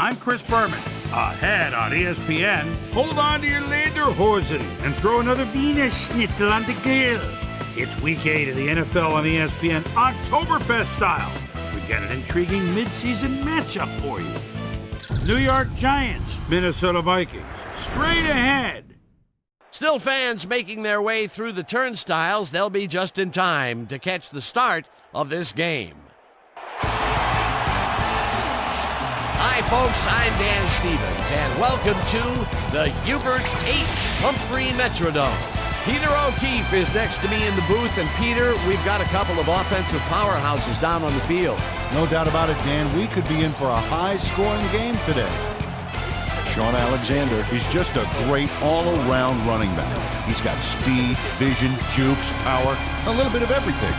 I'm Chris Berman. Ahead on ESPN, hold on to your lederhosen and throw another Wiener Schnitzel on the grill. It's week 8 of the NFL on ESPN Oktoberfest style. We've got an intriguing midseason matchup for you. New York Giants, Minnesota Vikings, straight ahead. Still fans making their way through the turnstiles. They'll be just in time to catch the start of this game. Hi, folks. I'm Dan Stevens, and welcome to the Hubert H. Humphrey Metrodome. Peter O'Keefe is next to me in the booth, and Peter, we've got a couple of offensive powerhouses down on the field. No doubt about it, Dan. We could be in for a high-scoring game today. Sean Alexander, he's just a great all-around running back. He's got speed, vision, jukes, power, a little bit of everything.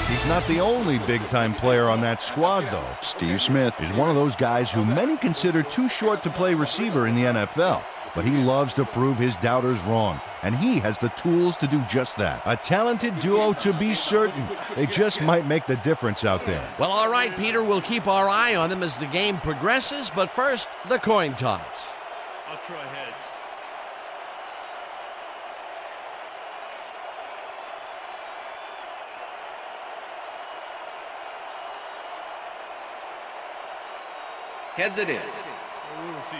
He's not the only big-time player on that squad, though. Steve Smith is one of those guys who many consider too short to play receiver in the NFL. But he loves to prove his doubters wrong, and he has the tools to do just that. A talented duo to be certain. They just might make the difference out there. Well, all right, Peter, we'll keep our eye on them as the game progresses, but first, the coin toss. I'll try heads. Heads it is. We'll see.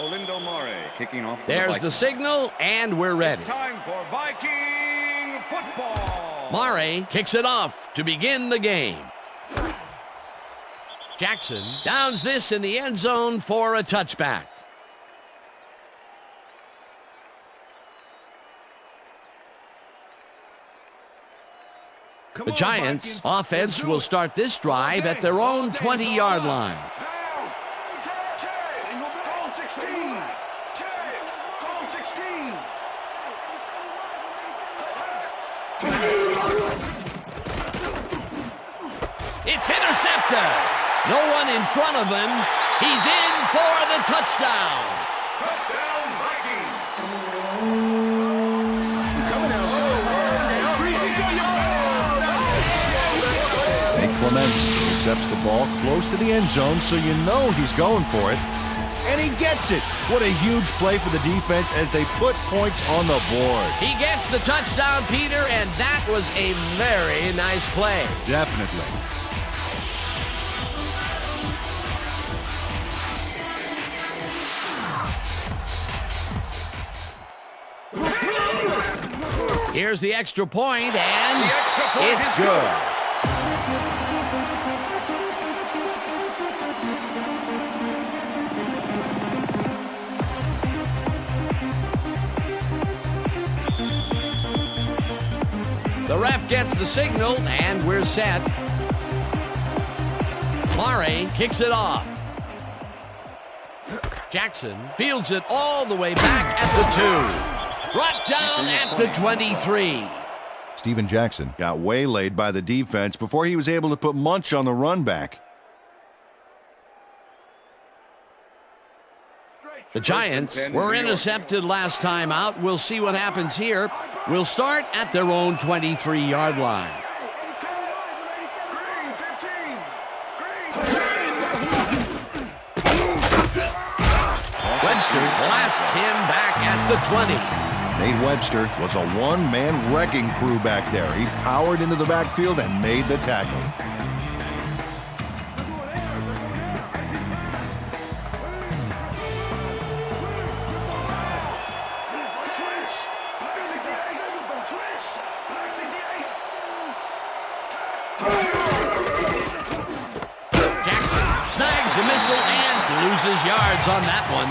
Olindo Mare kicking off. There's the signal, and we're ready. It's time for Viking football. Mare kicks it off to begin the game. Jackson downs this in the end zone for a touchback. The Giants' offense will start this drive at their own 20-yard line. It's intercepted. No one in front of him. He's in for the touchdown. Touchdown, Vikings. Nate Clements accepts the ball close to the end zone, so you know he's going for it. And he gets it. What a huge play for the defense as they put points on the board. He gets the touchdown, Peter, and that was a very nice play. Definitely. Here's the extra point, and The extra point it's is good. The ref gets the signal, and we're set. Mare kicks it off. Jackson fields it all the way back at the 2. Brought down at the 23. Steven Jackson got waylaid by the defense before he was able to put Munch on the run back. The Giants were intercepted last time out. We'll see what happens here. We'll start at their own 23-yard line. Webster blasts him back at the 20. Nate Webster was a one-man wrecking crew back there. He powered into the backfield and made the tackle. Jackson snags the missile and loses yards on that one.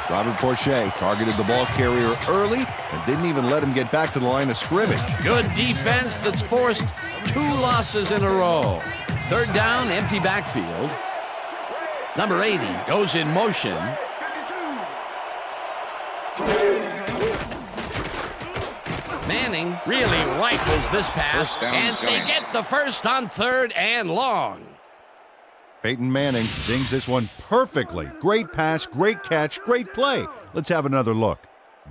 Robert Porcher targeted the ball carrier early and didn't even let him get back to the line of scrimmage. Good defense that's forced 2 losses in a row. Third down, empty backfield. Number 80 goes in motion. Manning really rifles this pass, and they get the first on 3rd and long. Peyton Manning dings this one perfectly. Great pass, great catch, great play. Let's have another look.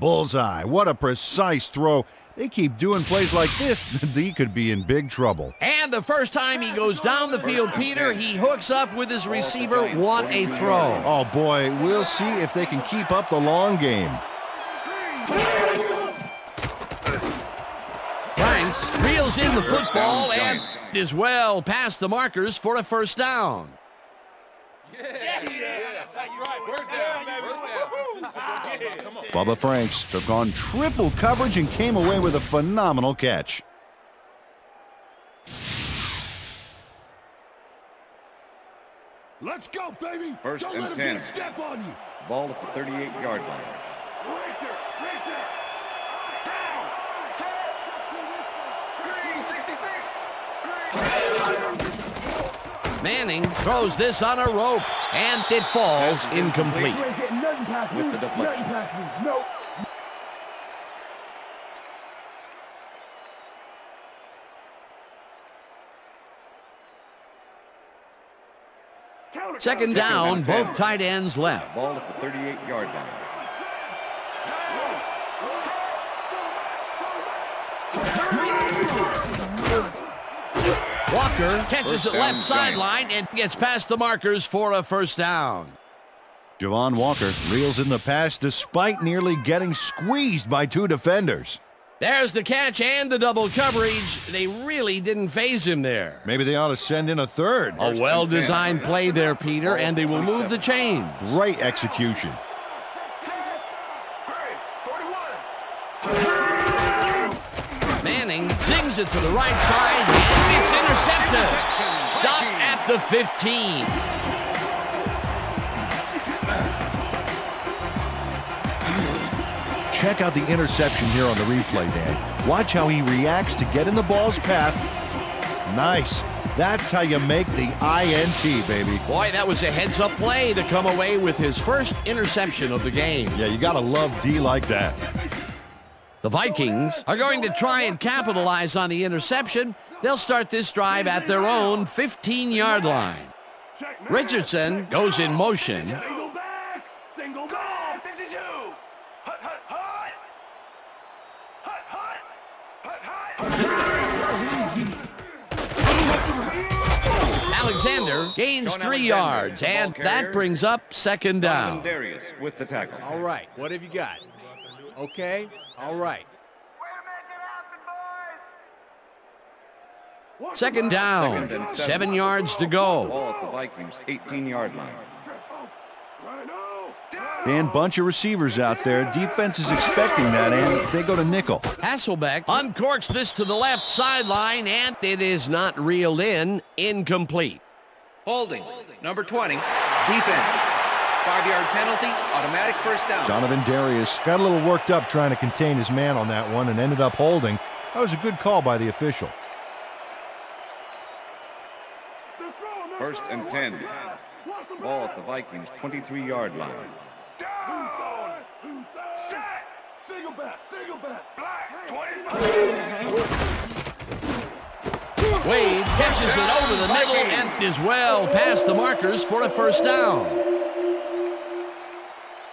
Bullseye. What a precise throw. They keep doing plays like this, he could be in big trouble. And the first time he goes down the field, Peter, he hooks up with his receiver. What a throw. Oh, boy, we'll see if they can keep up the long game. Franks reels in the football and is well past the markers for a first down. Bubba Franks took on triple coverage and came away with a phenomenal catch. Let's go, baby. First Don't and let him 10. get a step on you. Ball at the 38-yard line. Manning throws this on a rope, and it falls incomplete. With the deflection. Second down, both tight ends left. Ball at the 38-yard line. Walker catches First it down, left Giants. sideline and gets past the markers for a first down. Javon Walker reels in the pass despite nearly getting squeezed by two defenders. There's the catch and the double coverage. They really didn't phase him there. Maybe they ought to send in a third. A well-designed play there, Peter, and they will move the chain. Great execution. Manning zings it to the right side, and it's intercepted. Stopped at the 15. Check out the interception here on the replay, Dan. Watch how he reacts to get in the ball's path. Nice. That's how you make the INT, baby. Boy, that was a heads-up play to come away with his first interception of the game. Yeah, you gotta love D like that. The Vikings are going to try and capitalize on the interception. They'll start this drive at their own 15-yard line. Richardson goes in motion. Single back. Single back. 52. Hut, hut, hut. Hut, hut. Hut, hut. Alexander gains 3 yards, and that brings up second down. Darius with the tackle. All right, what have you got? Okay, all right. Second down, 7 yards to go. Ball at the Vikings 18-yard line. Dan, bunch of receivers out there. Defense is expecting that, and they go to nickel. Hasselbeck uncorks this to the left sideline, and it is not reeled in. Incomplete. Holding, number 20, defense. 5-yard penalty, automatic first down. Donovan Darius got a little worked up trying to contain his man on that one and ended up holding. That was a good call by the official. First and 10. Ball at the Vikings 23-yard line. Single back. Single back. Wade catches it over the middle and is well past the markers for a first down.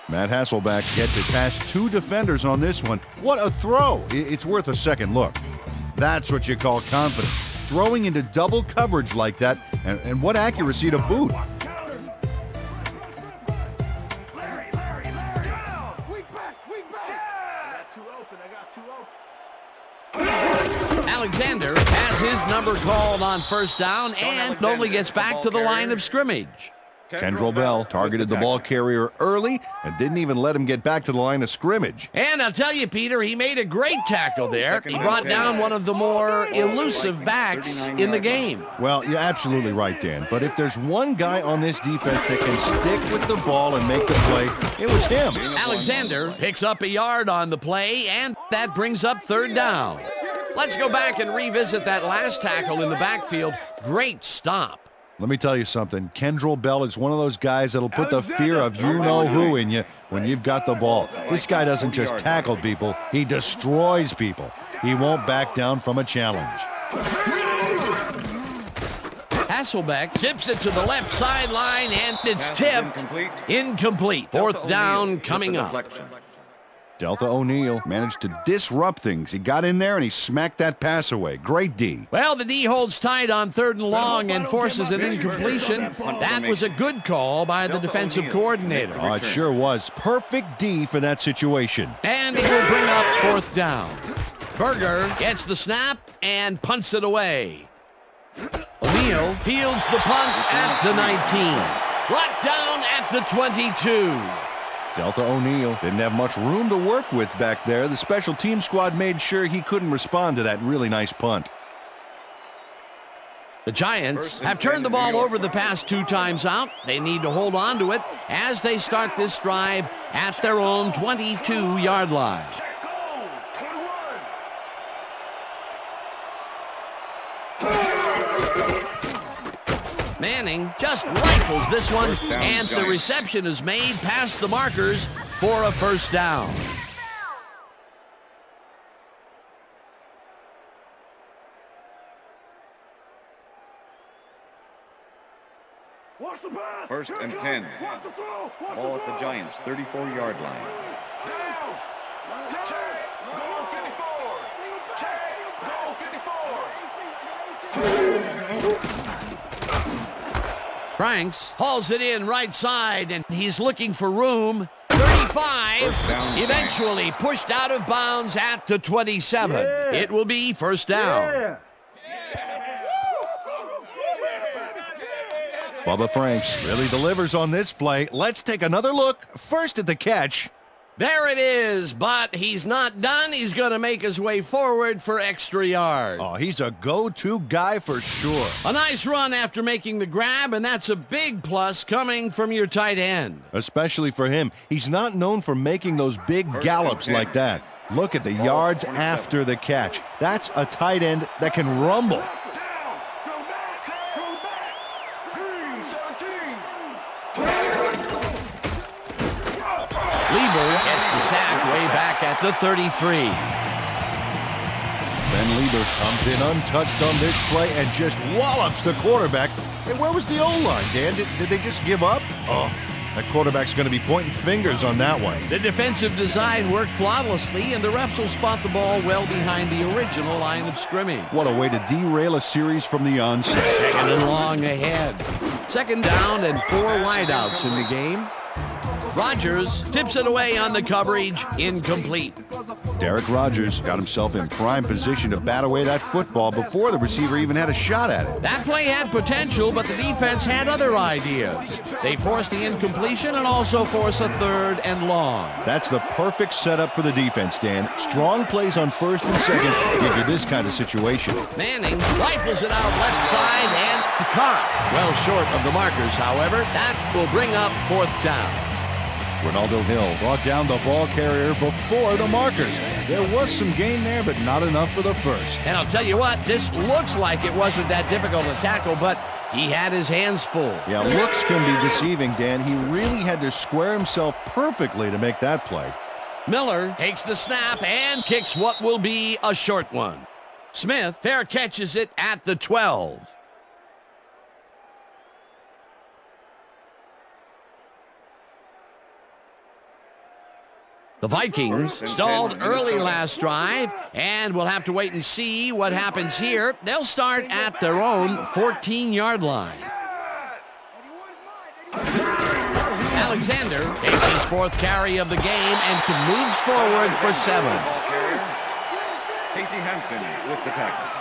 Matt Hasselbeck gets it past two defenders on this one. What a throw. It's worth a second look. That's what you call confidence. Throwing into double coverage like that, and what accuracy to boot. Alexander has his number called on first down and only gets back to the line of scrimmage. Kendrell Bell targeted the ball carrier early and didn't even let him get back to the line of scrimmage. And I'll tell you, Peter, he made a great tackle there. He brought down one of the more elusive backs in the game. Well, you're absolutely right, Dan. But if there's one guy on this defense that can stick with the ball and make the play, it was him. Alexander picks up a yard on the play, and that brings up third down. Let's go back and revisit that last tackle in the backfield. Great stop. Let me tell you something. Kendrell Bell is one of those guys that'll put the fear of you-know-who in you when you've got the ball. This guy doesn't just tackle people, he destroys people. He won't back down from a challenge. Hasselbeck zips it to the left sideline, and it's tipped. Incomplete. Fourth down coming up. Delta O'Neal managed to disrupt things. He got in there and he smacked that pass away. Great D. Well, the D holds tight on 3rd and long and forces an incompletion. That was a good call by the defensive coordinator. Oh, it sure was. Perfect D for that situation. And he will bring up 4th down. Berger gets the snap and punts it away. O'Neal fields the punt at the 19. Brought down at the 22. Delta O'Neal didn't have much room to work with back there. The special team squad made sure he couldn't respond to that really nice punt. The Giants have turned the ball over the past 2 times out. They need to hold on to it as they start this drive at their own 22-yard line. Manning just rifles this one, and the reception is made past the markers for a 1st down. First and 10. Ball at the Giants' 34-yard line. Goal 54. Goal 54. Franks hauls it in right side, and he's looking for room. 35, eventually pushed out of bounds at the 27. It will be 1st down. Bubba Franks really delivers on this play. Let's take another look. First at the catch. There it is, but he's not done. He's going to make his way forward for extra yards. Oh, he's a go-to guy for sure. A nice run after making the grab, and that's a big plus coming from your tight end. Especially for him. He's not known for making those big gallops like that. Look at the yards after the catch. That's a tight end that can rumble. Lieber gets the sack way back at the 33. Ben Lieber comes in untouched on this play and just wallops the quarterback. Hey, where was the O-line, Dan? Did they just give up? Oh, that quarterback's going to be pointing fingers on that one. The defensive design worked flawlessly, and the refs will spot the ball well behind the original line of scrimmage. What a way to derail a series from the onset. 2nd and long ahead. 2nd down and 4 wideouts in the game. Rodgers tips it away on the coverage, incomplete. Derek Rodgers got himself in prime position to bat away that football before the receiver even had a shot at it. That play had potential, but the defense had other ideas. They forced the incompletion and also forced a 3rd and long. That's the perfect setup for the defense, Dan. Strong plays on 1st and 2nd give you this kind of situation. Manning rifles it out left side and caught. Well short of the markers, however. That will bring up 4th down. Ronaldo Hill brought down the ball carrier before the markers. There was some gain there, but not enough for the 1st. And I'll tell you what, this looks like it wasn't that difficult to tackle, but he had his hands full. Yeah, looks can be deceiving, Dan. He really had to square himself perfectly to make that play. Miller takes the snap and kicks what will be a short one. Smith fair catches it at the 12. The Vikings stalled early last drive, and we'll have to wait and see what happens here. They'll start at their own 14-yard line. Alexander takes his 4th carry of the game and moves forward for 7. Casey Hampton with the tackle.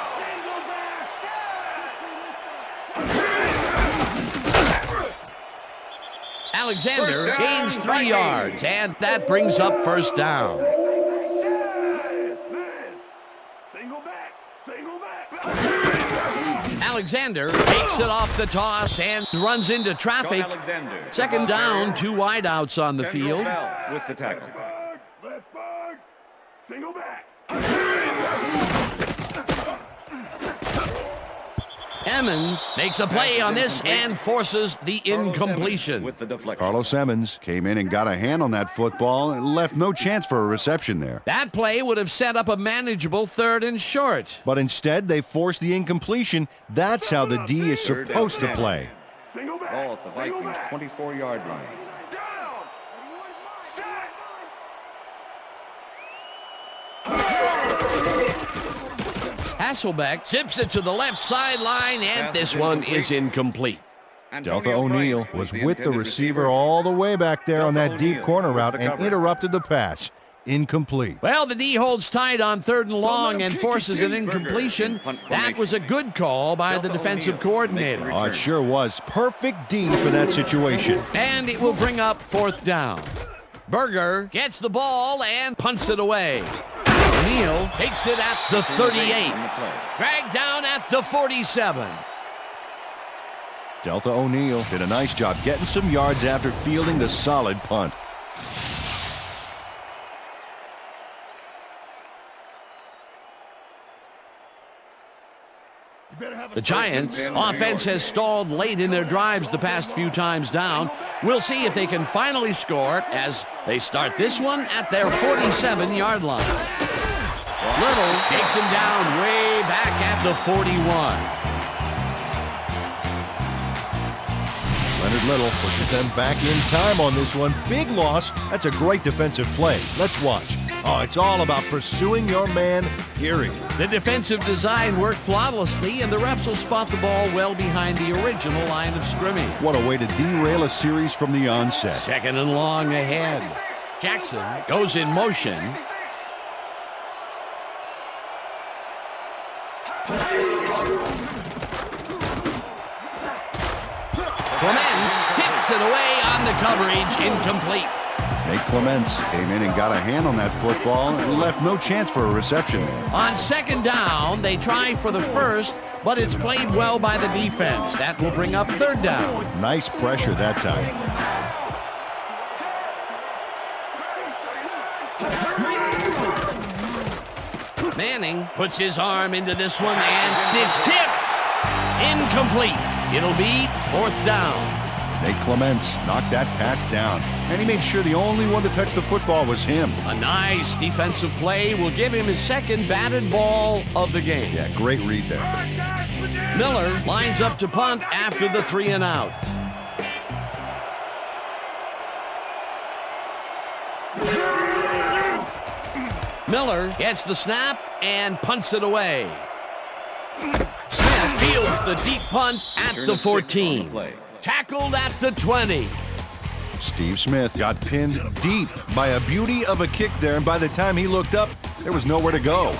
Alexander gains 3 yards, and that brings up 1st down. Alexander takes it off the toss and runs into traffic. 2nd down, 2 wideouts on the field. With the tackle. Emmons makes a play on this and forces the incompletion. With the deflection. Carlos Emmons came in and got a hand on that football and left no chance for a reception there. That play would have set up a manageable 3rd and short. But instead, they forced the incompletion. That's how the D is supposed to play. Ball at the Vikings 24-yard line. Down. Hasselbeck zips it to the left sideline, and this one is incomplete. Delta O'Neal was with the receiver all the way back there on that deep corner route and interrupted the pass. Incomplete. Well, the D holds tight on 3rd and long and forces an incompletion. That was a good call by the defensive coordinator. Oh, it sure was. Perfect D for that situation. And it will bring up 4th down. Berger gets the ball and punts it away. O'Neal takes it at the 38. Dragged down at the 47. Delta O'Neal did a nice job getting some yards after fielding the solid punt. The Giants' offense has stalled late in their drives the past few times down. We'll see if they can finally score as they start this one at their 47-yard line. Little takes him down way back at the 41. Leonard Little pushes them back in time on this one. Big loss. That's a great defensive play. Let's watch. Oh, it's all about pursuing your man, period. The defensive design worked flawlessly, and the refs will spot the ball well behind the original line of scrimmage. What a way to derail a series from the onset. 2nd and long ahead. Jackson goes in motion. Clements tips it away on the coverage, incomplete. Nate Clements came in and got a hand on that football and left no chance for a reception. On 2nd down, they try for the first, but it's played well by the defense. That will bring up 3rd down. Nice pressure that time. Manning puts his arm into this one, and it's tipped. Incomplete. It'll be 4th down. Nate Clements knocked that pass down, and he made sure the only one to touch the football was him. A nice defensive play will give him his 2nd batted ball of the game. Yeah, great read there. Miller lines up to punt after the 3 and out. Miller gets the snap and punts it away. Smith fields the deep punt at the 14. Tackled at the 20. Steve Smith got pinned deep by a beauty of a kick there, and by the time he looked up, there was nowhere to go.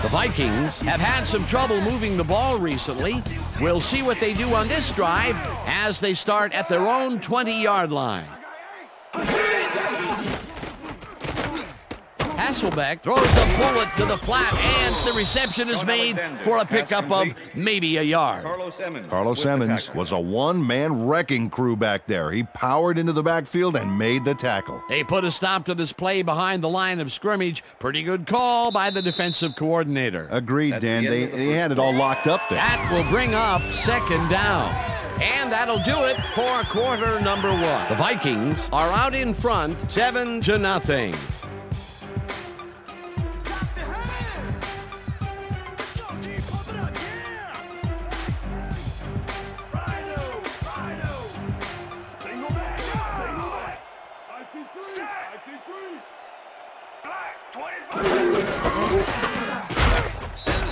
The Vikings have had some trouble moving the ball recently. We'll see what they do on this drive as they start at their own 20-yard line. Hasselbeck throws a bullet to the flat, and the reception is made for a pickup of maybe a yard. Carlos Emmons was a one-man wrecking crew back there. He powered into the backfield and made the tackle. They put a stop to this play behind the line of scrimmage. Pretty good call by the defensive coordinator. Agreed, Dan. They had it all locked up there. That will bring up 2nd down. And that'll do it for quarter number 1. The Vikings are out in front, 7-0.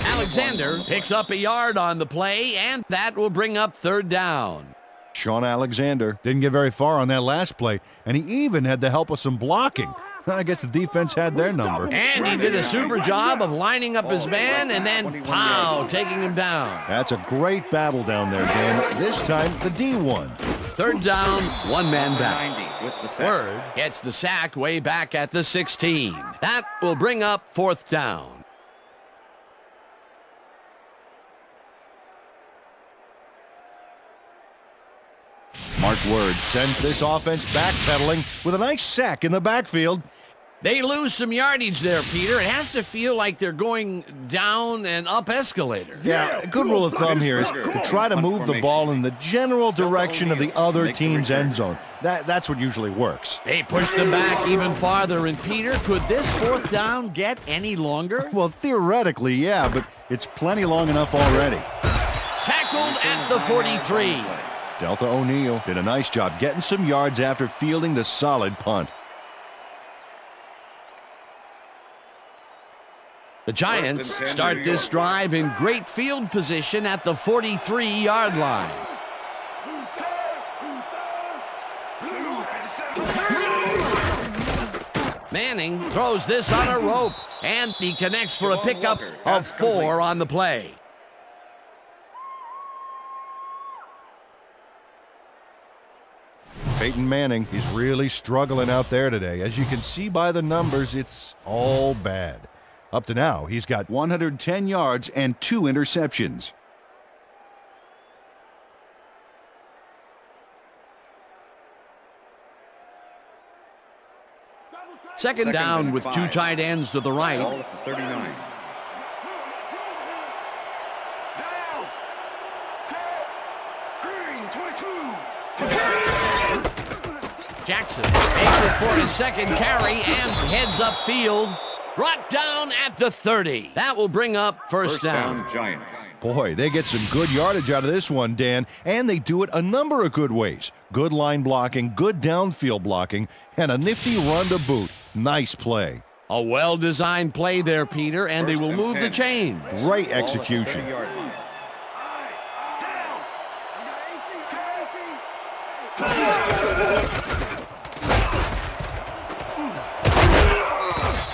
Alexander picks up a yard on the play, and that will bring up 3rd down. Sean Alexander didn't get very far on that last play, and he even had the help of some blocking. I guess the defense had their number. And he did a super job of lining up his man and then, pow, taking him down. That's a great battle down there, Dan. This time, the D won. 3rd down, 1 man back. Word gets the sack way back at the 16. That will bring up 4th down. Mark Word sends this offense backpedaling with a nice sack in the backfield. They lose some yardage there, Peter. It has to feel like they're going down an up escalator. Yeah, a good rule of thumb here is to try to move the ball in the general direction of the other team's end zone. That's what usually works. They push them back even farther, and Peter, could this fourth down get any longer? Well, theoretically, yeah, but it's plenty long enough already. Tackled at the 43. Delta O'Neal did a nice job getting some yards after fielding the solid punt. The Giants start this drive in great field position at the 43-yard line. Manning throws this on a rope, and he connects for a pickup of 4 on the play. Peyton Manning, he's really struggling out there today. As you can see by the numbers, it's all bad. Up to now, he's got 110 yards and 2 interceptions. Second down with 2 tight ends to the right. Ball at the 39. Down. Set. Green, 22. Jackson makes it for his second carry and heads upfield. Brought down at the 30. That will bring up first down. Giants. Boy, they get some good yardage out of this one, Dan, and they do it a number of good ways. Good line blocking, good downfield blocking, and a nifty run to boot. Nice play. A well-designed play there, Peter, and they will move the chains. Great execution.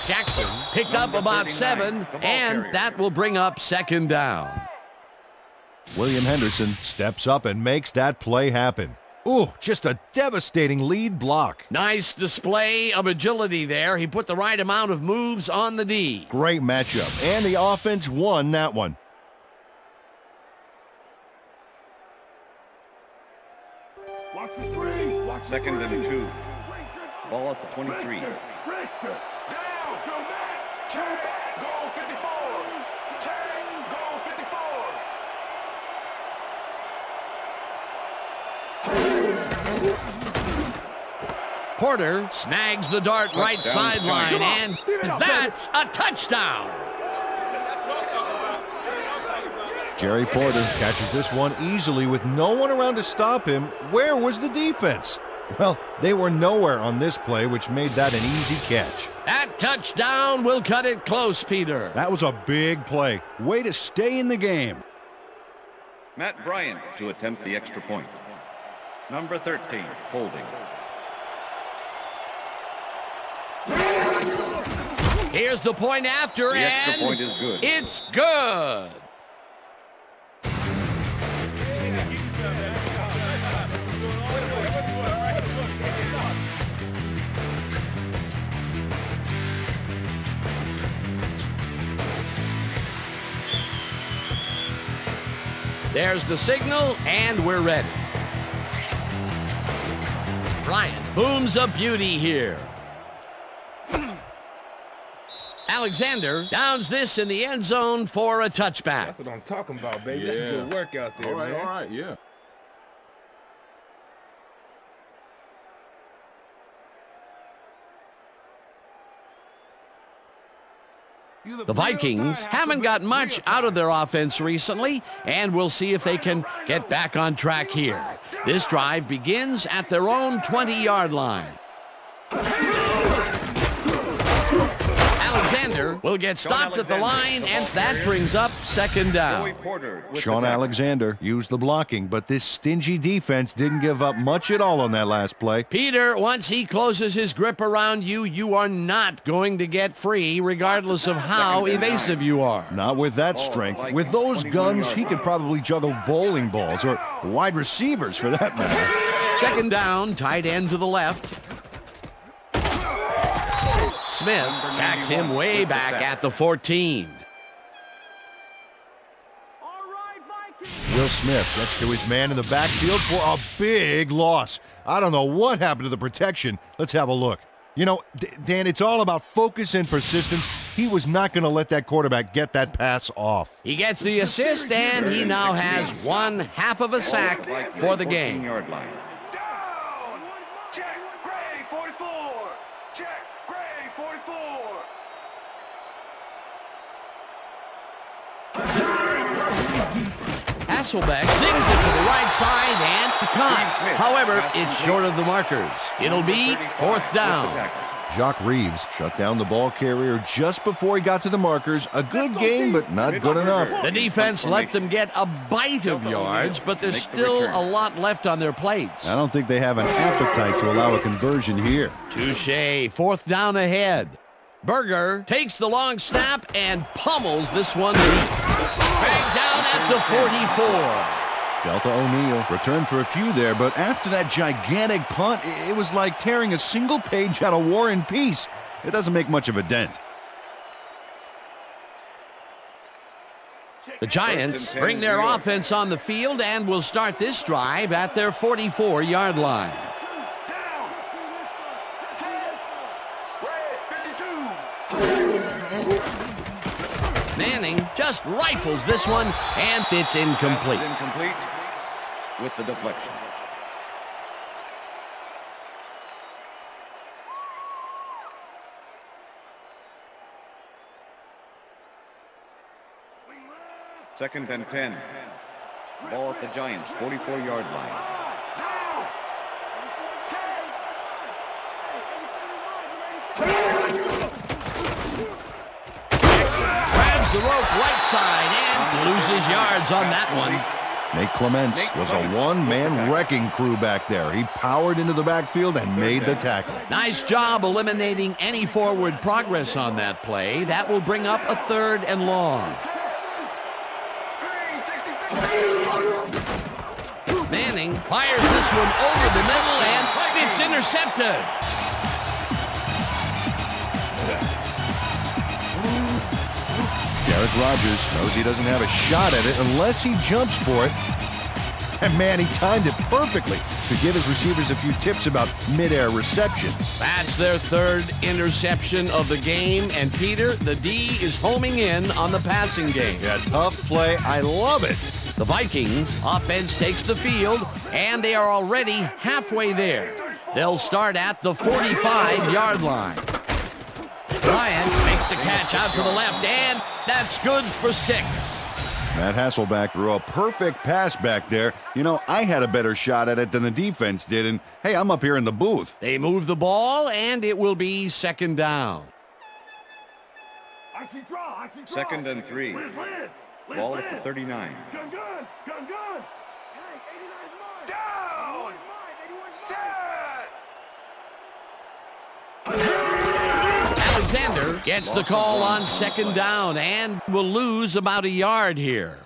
Jackson picked up about 7, and that will bring up second down. William Henderson steps up and makes that play happen. Ooh, just a devastating lead block. Nice display of agility there. He put the right amount of moves on the D. Great matchup, and the offense won that one. Second and 2. Ball at the 23. Porter snags the dart right sideline, and that's a touchdown. Jerry Porter catches this one easily with no one around to stop him. Where was the defense? Well, they were nowhere on this play, which made that an easy catch. That touchdown will cut it close, Peter. That was a big play. Way to stay in the game. Matt Bryant to attempt the extra point. Number 13, holding. Here's the point after, The and extra point is good. It's good. There's the signal, and we're ready. Bryant booms a beauty here. Alexander downs this in the end zone for a touchback. That's what I'm talking about, baby. That's good work out there, man. All right, yeah. The Vikings haven't got much out of their offense recently, and we'll see if they can get back on track here. This drive begins at their own 20-yard line. Alexander will get stopped at the line, and that brings up second down. Sean Alexander used the blocking, but this stingy defense didn't give up much at all on that last play. Peter, once he closes his grip around you, you are not going to get free, regardless of how evasive you are. Not with that strength. With those guns, he could probably juggle bowling balls, or wide receivers for that matter. Second down, tight end to the left. Smith sacks him way back at the 14. Will Smith gets to his man in the backfield for a big loss. I don't know what happened to the protection. Let's have a look. You know, Dan, it's all about focus and persistence. He was not going to let that quarterback get that pass off. He gets the assist, and he now has 1/2 of a sack for the game. Yard line. Down! Check, Gray, 44! Check, Gray, 44! Hasselbeck zings it to the right side and caught. However, it's short of the markers. It'll be 4th down. Jacques Reeves shut down the ball carrier just before he got to the markers. A good game, but not good enough. The defense let them get a bite of yards, but there's still a lot left on their plates. I don't think they have an appetite to allow a conversion here. Touche, 4th down ahead. Berger takes the long snap and pummels this one deep. Bang down at the 44. Delta O'Neal returned for a few there, but after that gigantic punt, it was like tearing a single page out of War and Peace. It doesn't make much of a dent. The Giants bring their offense on the field and will start this drive at their 44-yard line. Manning just rifles this one, and it's incomplete. It's incomplete with the deflection. Second and 10. Ball at the Giants' 44-yard line. Grabs the rope right side and loses yards on that one. Nate Clements was a one-man wrecking crew back there. He powered into the backfield and made the tackle. Nice job eliminating any forward progress on that play. That will bring up a 3rd and long. Manning fires this one over the middle, and it's intercepted. Derek Rogers knows he doesn't have a shot at it unless he jumps for it. And man, he timed it perfectly to give his receivers a few tips about mid-air receptions. That's their 3rd interception of the game, and Peter, the D is homing in on the passing game. Yeah, tough play. I love it. The Vikings offense takes the field, and they are already halfway there. They'll start at the 45-yard line. Bryant makes the catch out to the left, and that's good for 6. Matt Hasselbeck threw a perfect pass back there. You know, I had a better shot at it than the defense did, and hey, I'm up here in the booth. They move the ball, and it will be 2nd down. Second and 3. Ball at the 39. Gun, gun, gun, gun. Down. Alexander gets the call on 2nd down and will lose about a yard here.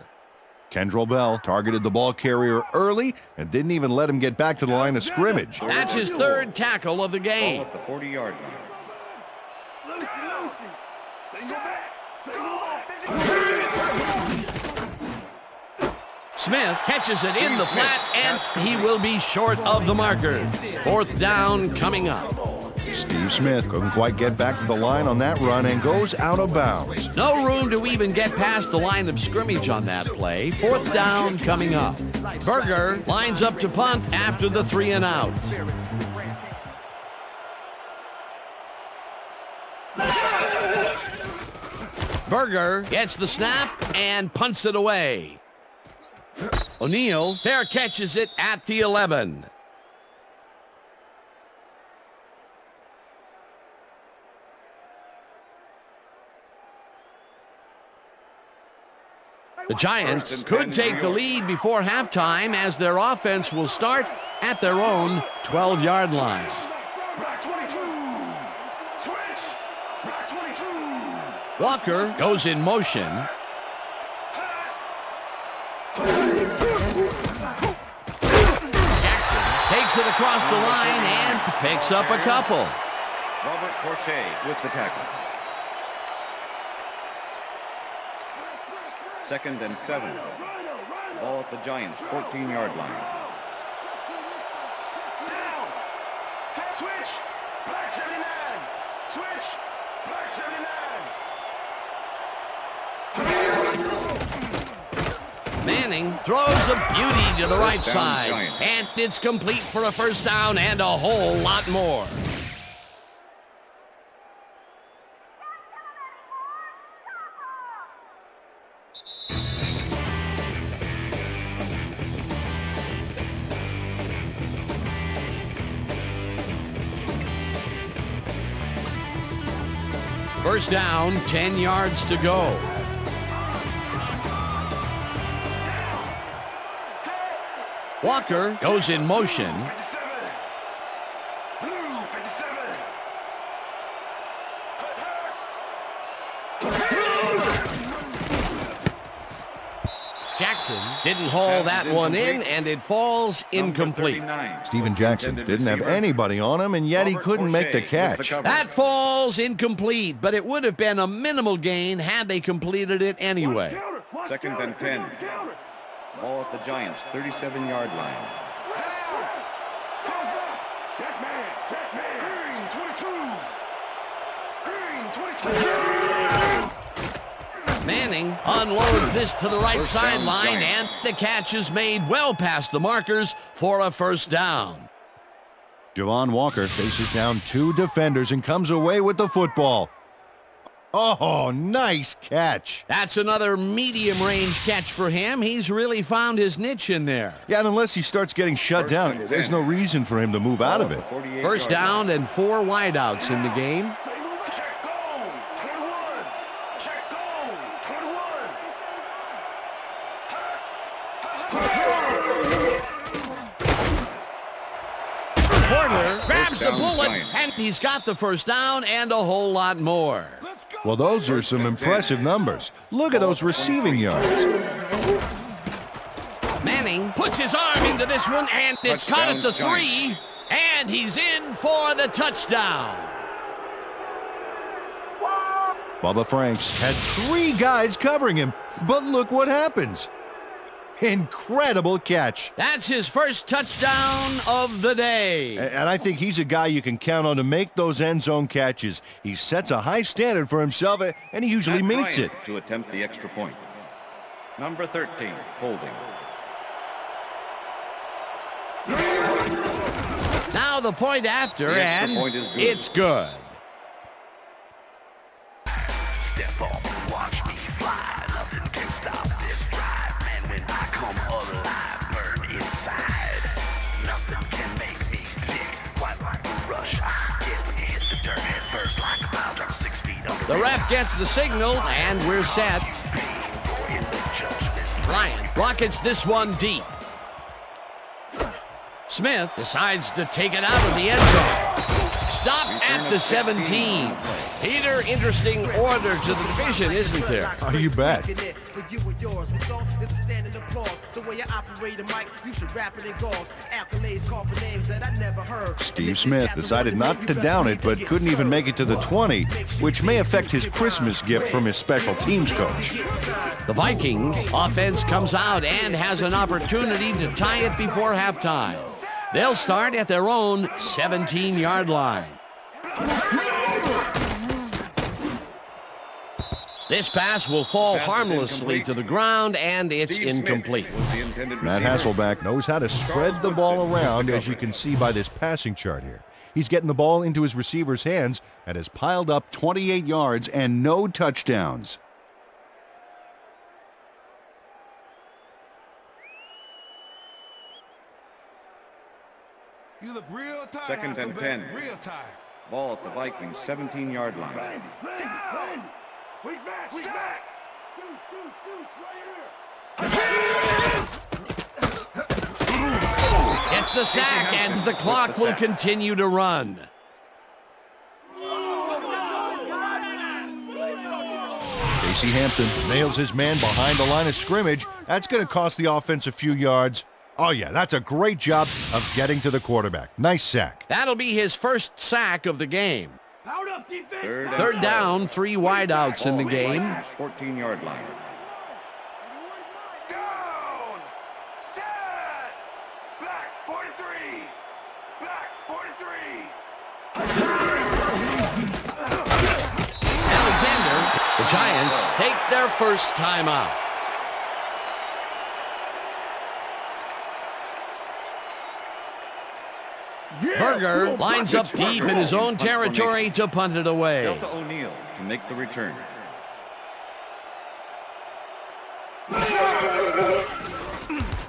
Kendrell Bell targeted the ball carrier early and didn't even let him get back to the line of scrimmage. That's his 3rd tackle of the game. Ball at the 40-yard line. Smith catches it in the flat, and he will be short of the markers. 4th down coming up. Steve Smith couldn't quite get back to the line on that run and goes out of bounds. No room to even get past the line of scrimmage on that play. 4th down coming up. Berger lines up to punt after the 3 and out. Berger gets the snap and punts it away. O'Neal fair catches it at the 11. The Giants could take the lead before halftime as their offense will start at their own 12-yard line. Walker goes in motion. Jackson takes it across the line and picks up a couple. Robert Porcher with the tackle. Second and 7. Ball at the Giants' 14-yard line. Switch. Black 79. Black 79. Manning throws a beauty to the right First down, side. Giants. And it's complete for a first down and a whole lot more. First down, 10 yards to go. Walker goes in motion. 57. Blue 57. Jackson didn't haul that one in, and it falls incomplete. Steven Jackson didn't have anybody on him, and yet he couldn't make the catch. That falls incomplete, but it would have been a minimal gain had they completed it anyway. Second and 10. Ball at the Giants' 37-yard line. Check man. Green 22. Green 22. Manning unloads this to the right First down, sideline, and Giants. the catch is made well past the markers for a first down. Javon Walker faces down two defenders and comes away with the football. Oh, nice catch. That's another medium-range catch for him. He's really found his niche in there. Yeah, and unless he starts getting shut First down, and there's 10. no reason for him to move out of it. First down and 4 wideouts in the game. Check goal. 21. Check goal. 21. Porter grabs First the down, bullet, Giants. and he's got the first down and a whole lot more. Well, those are some impressive numbers. Look at those receiving yards. Manning puts his arm into this one, and it's caught at the Touchdown, 3, and he's in for the touchdown. Bubba Franks had 3 guys covering him, but look what happens. Incredible catch. That's his first touchdown of the day. And I think he's a guy you can count on to make those end zone catches. He sets a high standard for himself, and he usually meets it. To attempt the extra point. Number 13, holding. Now the point after, The extra and point is good. it's good. Step off and watch me fly. Nothing can stop this ride. Man, when I come alive, burn inside. Nothing can make me tick. Quite like the rush I get when you hit the dirt head first, like a mile drop 6 feet under. The ref gets the signal, and we're set. Bryant rockets this one deep. Smith decides to take it out of the end zone. Stopped at the 17. Peter, interesting order to the division, isn't there? Oh, you bet. Steve Smith decided not to down it, but couldn't even make it to the 20, which may affect his Christmas gift from his special teams coach. The Vikings offense comes out and has an opportunity to tie it before halftime. They'll start at their own 17-yard line. This pass will fall Pass is harmlessly incomplete. to the ground, and it's Steve Smith incomplete. was the intended Matt receiver. Hasselback knows how to spread the ball around, as you can see by this passing chart here. He's getting the ball into his receiver's hands and has piled up 28 yards and no touchdowns. You look real tired. Second and 10. Real tired. Ball at the Vikings' 17-yard line. Down. Weak back. Weak back. Gets the sack, and the clock will continue to run. Casey Hampton nails his man behind the line of scrimmage. That's going to cost the offense a few yards. Oh, yeah, that's a great job of getting to the quarterback. Nice sack. That'll be his first sack of the game. Out up defense. Third down, 3 wideouts in the game. 14-yard line. Down. Set. Back 43. Back 43. their first timeout. Berger lines up deep in his own territory to punt it away. Delta O'Neal to make the return.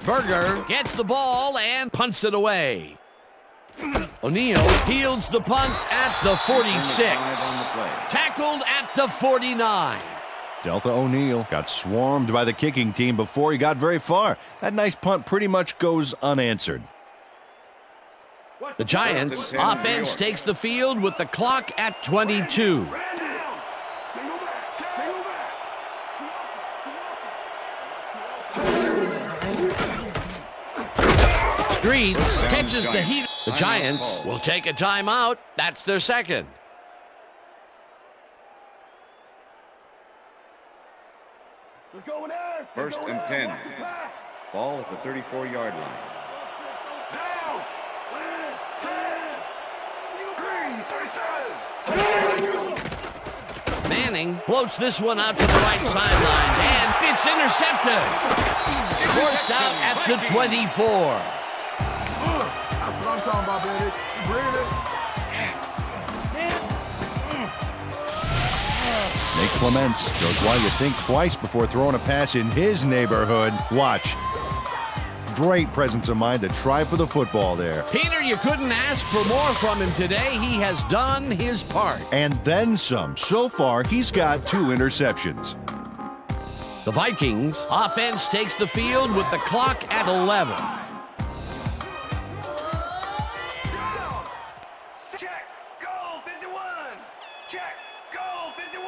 Berger gets the ball and punts it away. O'Neal fields the punt at the 46. Tackled at the 49. Delta O'Neal got swarmed by the kicking team before he got very far. That nice punt pretty much goes unanswered. The Giants offense takes the field with the clock at 22. Streets catches the heat. The Giants will take a timeout. That's their second. First and 10. Ball at the 34-yard line. Manning floats this one out to the right sidelines, and it's intercepted. Forced out at the 24. That's what I'm talking about, baby. Bring it. Nate Clements shows why you think twice before throwing a pass in his neighborhood. Watch. Great presence of mind to try for the football there. Peter, you couldn't ask for more from him today. He has done his part. And then some. So far, he's got 2 interceptions. The Vikings offense takes the field with the clock at 11. Check, goal 51. Check, goal 51.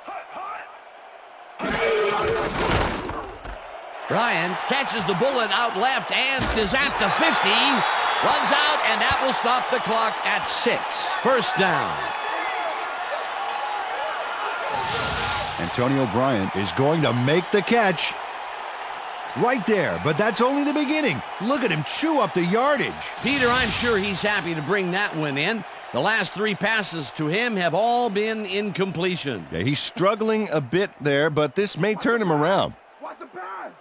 Hut, hut. Bryant catches the bullet out left and is at the 50. Runs out, and that will stop the clock at 6. First down. Antonio Bryant is going to make the catch. Right there, but that's only the beginning. Look at him chew up the yardage. Peter, I'm sure he's happy to bring that one in. The last 3 passes to him have all been incompletion. Yeah, he's struggling a bit there, but this may turn him around. What's the pass?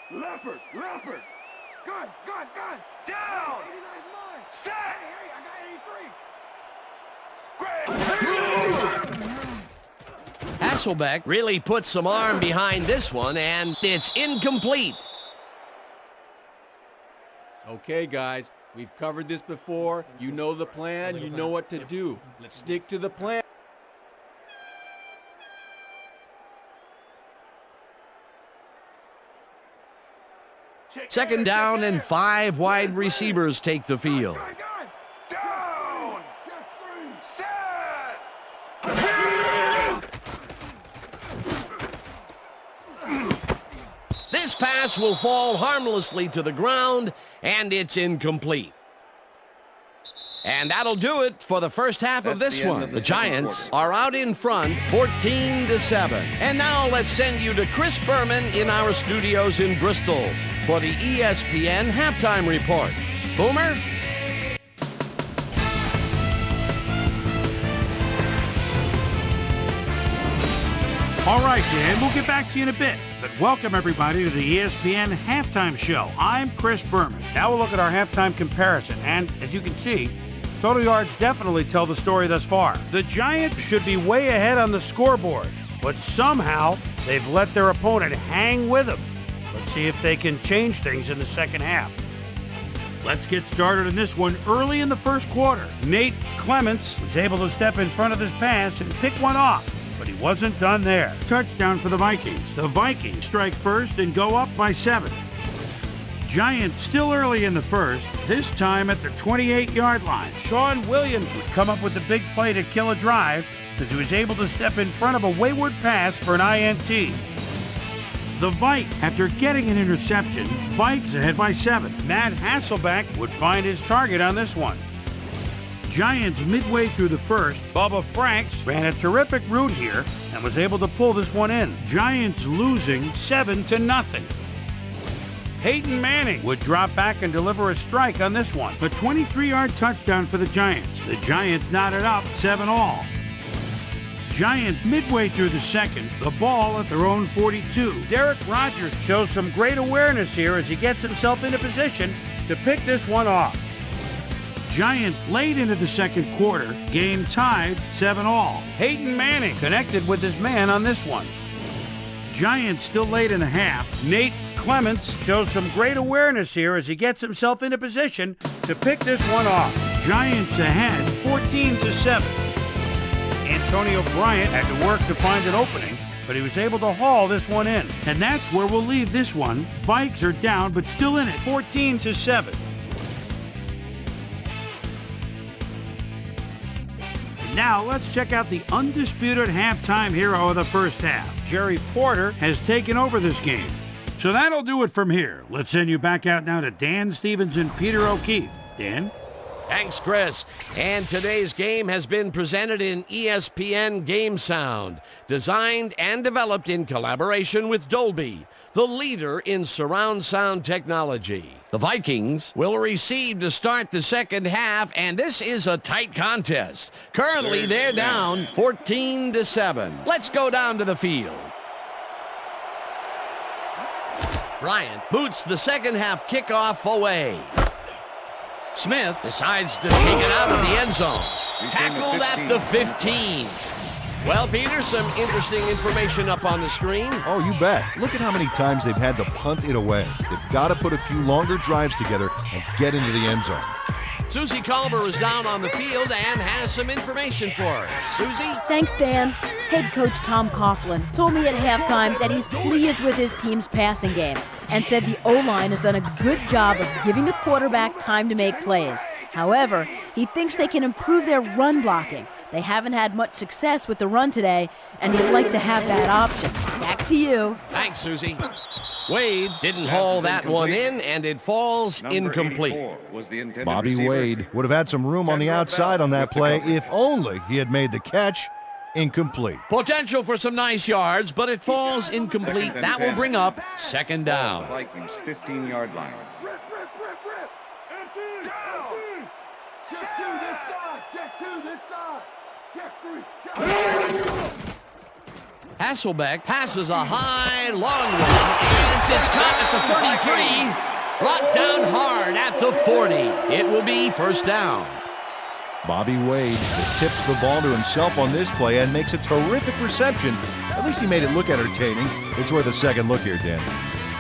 Leopard. Gun. Down. Set. I got 83. Great. Hasselbeck really put some arm behind this one, and it's incomplete. Okay, guys, we've covered this before. You know the plan. You know what to do. Let's stick to the plan. Second down and 5 wide receivers take the field. Down. Set. This pass will fall harmlessly to the ground, and it's incomplete. And that'll do it for the first half of this one. The Giants are out in front, 14-7. And now let's send you to Chris Berman in our studios in Bristol for the ESPN Halftime Report. Boomer? All right, Dan, we'll get back to you in a bit. But welcome, everybody, to the ESPN Halftime Show. I'm Chris Berman. Now we'll look at our halftime comparison. And as you can see, total yards definitely tell the story thus far. The Giants should be way ahead on the scoreboard, but somehow they've let their opponent hang with them. Let's see if they can change things in the second half. Let's get started in this one early in the first quarter. Nate Clements was able to step in front of this pass and pick one off, but he wasn't done there. Touchdown for the Vikings. The Vikings strike first and go up by 7. Giants still early in the first, this time at the 28-yard line. Sean Williams would come up with the big play to kill a drive as he was able to step in front of a wayward pass for an INT. The Vikes, after getting an interception, Vikes ahead by 7. Matt Hasselbeck would find his target on this one. Giants midway through the first, Bubba Franks ran a terrific route here and was able to pull this one in. Giants losing 7-0. Peyton Manning would drop back and deliver a strike on this one. A 23-yard touchdown for the Giants. The Giants knotted up 7-all. Giants midway through the second, the ball at their own 42. Derek Rogers shows some great awareness here as he gets himself into position to pick this one off. Giants late into the second quarter, game tied 7-all. Hayden Manning connected with his man on this one. Giants still late in the half. Nate Clements shows some great awareness here as he gets himself into position to pick this one off. Giants ahead 14-7. Antonio Bryant had to work to find an opening, but he was able to haul this one in. And that's where we'll leave this one. Vikes are down, but still in it, 14-7. Now let's check out the undisputed halftime hero of the first half. Jerry Porter has taken over this game. So that'll do it from here. Let's send you back out now to Dan Stevens and Peter O'Keefe. Dan? Thanks, Chris. And today's game has been presented in ESPN Game Sound, designed and developed in collaboration with Dolby, the leader in surround sound technology. The Vikings will receive to start the second half, and this is a tight contest. Currently, they're down 14-7. Let's go down to the field. Bryant boots the second half kickoff away. Smith decides to take it out of the end zone. Tackled at the 15. Well, Peter, some interesting information up on the screen. Oh, you bet. Look at how many times they've had to punt it away. They've got to put a few longer drives together and get into the end zone. Susie Culver is down on the field and has some information for us. Susie? Thanks, Dan. Head coach Tom Coughlin told me at halftime that he's pleased with his team's passing game and said the O-line has done a good job of giving the quarterback time to make plays. However, he thinks they can improve their run blocking. They haven't had much success with the run today, and he'd like to have that option. Back to you. Thanks, Susie. Wade didn't haul that one in, and it falls incomplete. Bobby Wade would have had some room on the outside on that play if only he had made the catch. Incomplete. Potential for some nice yards, but it falls incomplete. That will bring up second down. Vikings 15-yard line. Hasselbeck passes a high, long one, and it's not at the 33. Brought down hard at the 40. It will be first down. Bobby Wade just tips the ball to himself on this play and makes a terrific reception. At least he made it look entertaining. It's worth a second look here, Dan.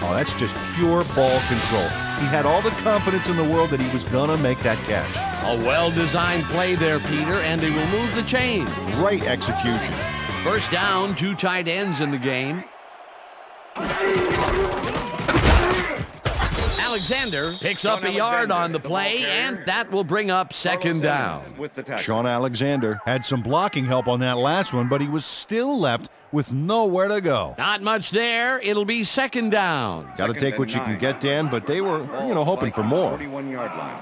Oh, that's just pure ball control. He had all the confidence in the world that he was going to make that catch. A well-designed play there, Peter, and they will move the chain. Great execution. First down, 2 tight ends in the game. Alexander picks up a yard on the play, and that will bring up second down. Sean Alexander had some blocking help on that last one, but he was still left with nowhere to go. Not much there. It'll be second down. Got to take what you can get, Dan, but they were, hoping for more. 41-yard line.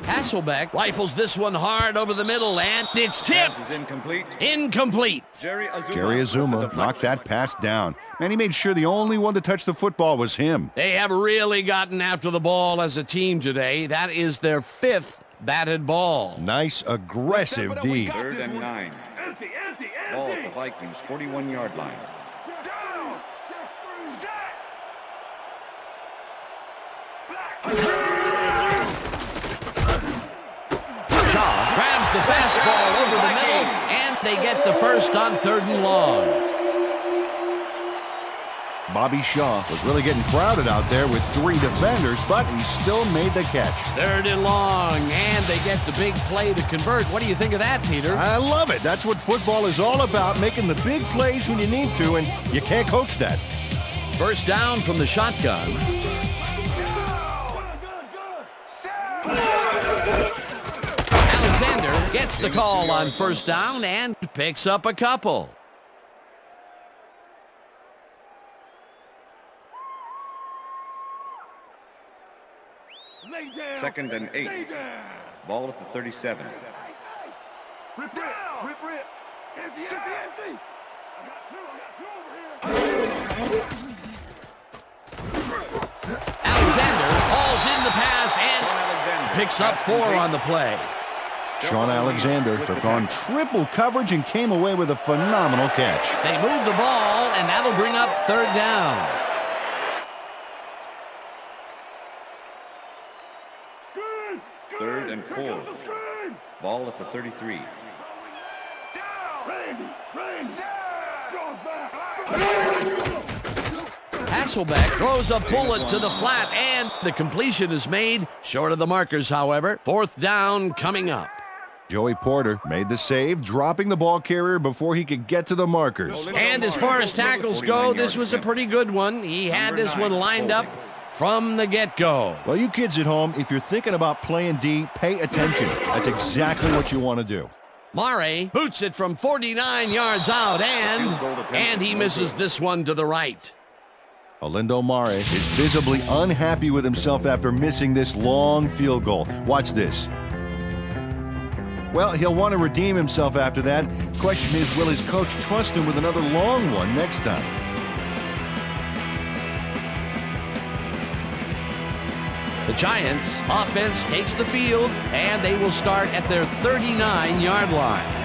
Hasselbeck rifles this one hard over the middle, and it's tipped. Pass is incomplete. Incomplete. Jerry Azuma knocked that pass down. Man, he made sure the only one to touch the football was him. They have really gotten after the ball as a team today. That is their 5th batted ball. Nice, aggressive D. 3rd and 9. Ball at the Vikings 41-yard line. Shaw grabs the fastball over the middle, and they get the first on 3rd and long. Bobby Shaw was really getting crowded out there with 3 defenders, but he still made the catch. 3rd and long, and they get the big play to convert. What do you think of that, Peter? I love it. That's what football is all about, making the big plays when you need to, and you can't coach that. First down from the shotgun. Alexander gets the call on first down and picks up a couple. Second and 8. Ball at the 37. Alexander hauls in the pass, and picks up 4 on the play. Sean Alexander took on triple coverage and came away with a phenomenal catch. They move the ball, and that'll bring up 3rd down. Third and 4. Ball at the 33. Hasselbeck throws a bullet to the flat, and the completion is made short of the markers, however. 4th down coming up. Joey Porter made the save, dropping the ball carrier before he could get to the markers. And as far as tackles go, this was a pretty good one. He had this one lined up from the get-go. Well, you kids at home, if you're thinking about playing D, pay attention. That's exactly what you want to do. Mare boots it from 49 yards out, and he misses this one to the right. Olindo Mare is visibly unhappy with himself after missing this long field goal. Watch this. Well, he'll want to redeem himself after that. Question is, will his coach trust him with another long one next time? The Giants' offense takes the field, and they will start at their 39-yard line.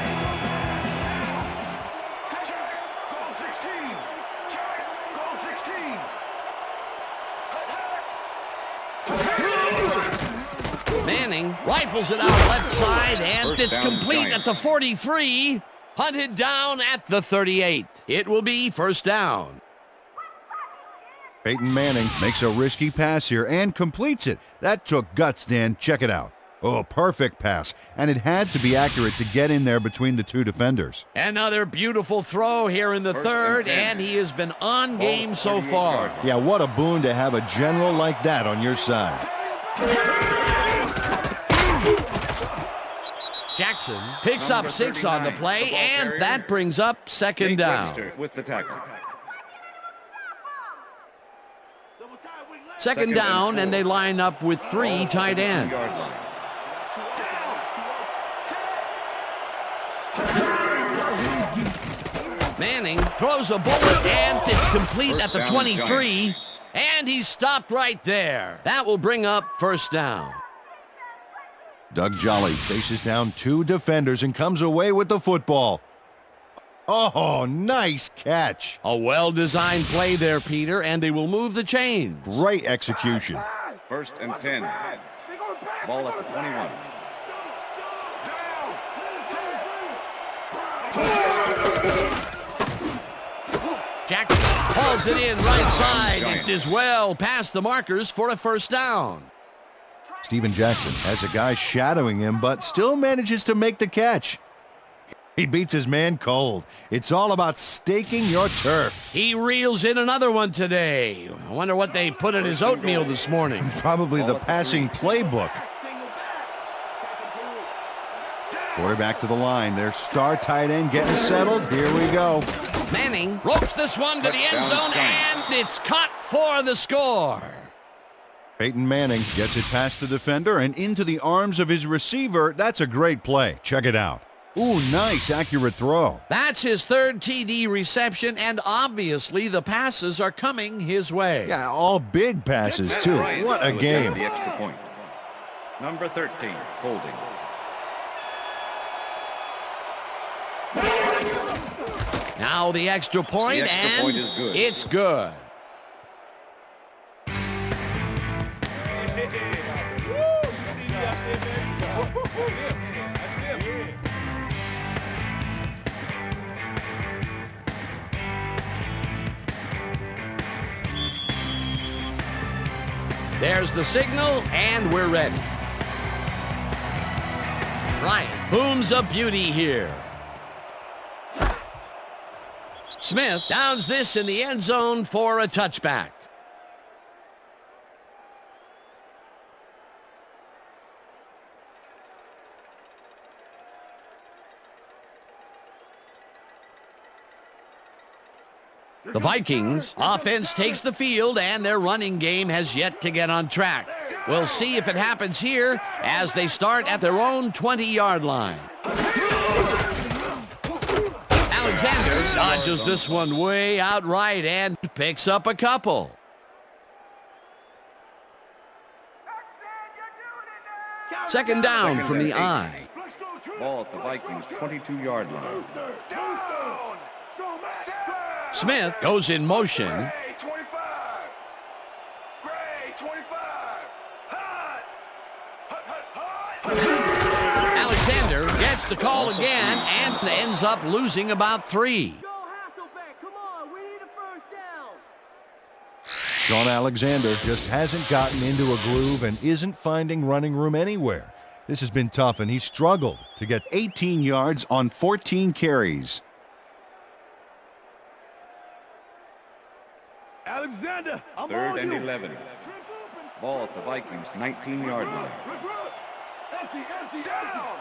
Manning rifles it out left side, and it's complete at the 43. Hunted down at the 38. It will be 1st down. Peyton Manning makes a risky pass here and completes it. That took guts, Dan. Check it out. Oh, perfect pass. And it had to be accurate to get in there between the 2 defenders. Another beautiful throw here in the 3rd, and he has been on game so far. Yeah, what a boon to have a general like that on your side. Jackson picks up 6 on the play, and that brings up 2nd down. With the tackle. 2nd down, and they line up with 3 tight ends. Manning throws a bullet, and it's complete at the 23, and he's stopped right there. That will bring up 1st down. Doug Jolly faces down 2 defenders and comes away with the football. Oh, nice catch. A well-designed play there, Peter, and they will move the chains. Great execution. 1st and 10. Ball at the 21. Jackson hauls it in right side. It is well past the markers for a 1st down. Steven Jackson has a guy shadowing him, but still manages to make the catch. He beats his man cold. It's all about staking your turf. He reels in another one today. I wonder what they put in his oatmeal this morning. Probably the passing playbook. Quarterback to the line. Their star tight end getting settled. Here we go. Manning ropes this one to the end zone, and it's caught for the score. Peyton Manning gets it past the defender and into the arms of his receiver. That's a great play. Check it out. Ooh, nice, accurate throw. That's his 3rd TD reception, and obviously the passes are coming his way. Yeah, all big passes, too. What a game. The extra point. Number 13, holding. Now the extra point, point is good. It's good. There's the signal, and we're ready. Bryant booms a beauty here. Smith downs this in the end zone for a touchback. The Vikings offense takes the field, and their running game has yet to get on track. We'll see if it happens here as they start at their own 20-yard line. Alexander dodges this one way out right and picks up a couple. Second down from the I. Ball at the Vikings' 22-yard line. Smith goes in motion. Alexander gets the call again and ends up losing about 3. Sean Alexander just hasn't gotten into a groove and isn't finding running room anywhere. This has been tough, and he's struggled to get 18 yards on 14 carries. Alexander, I'm Third on and you. 11. Ball at the Vikings' 19-yard line. Empty, down.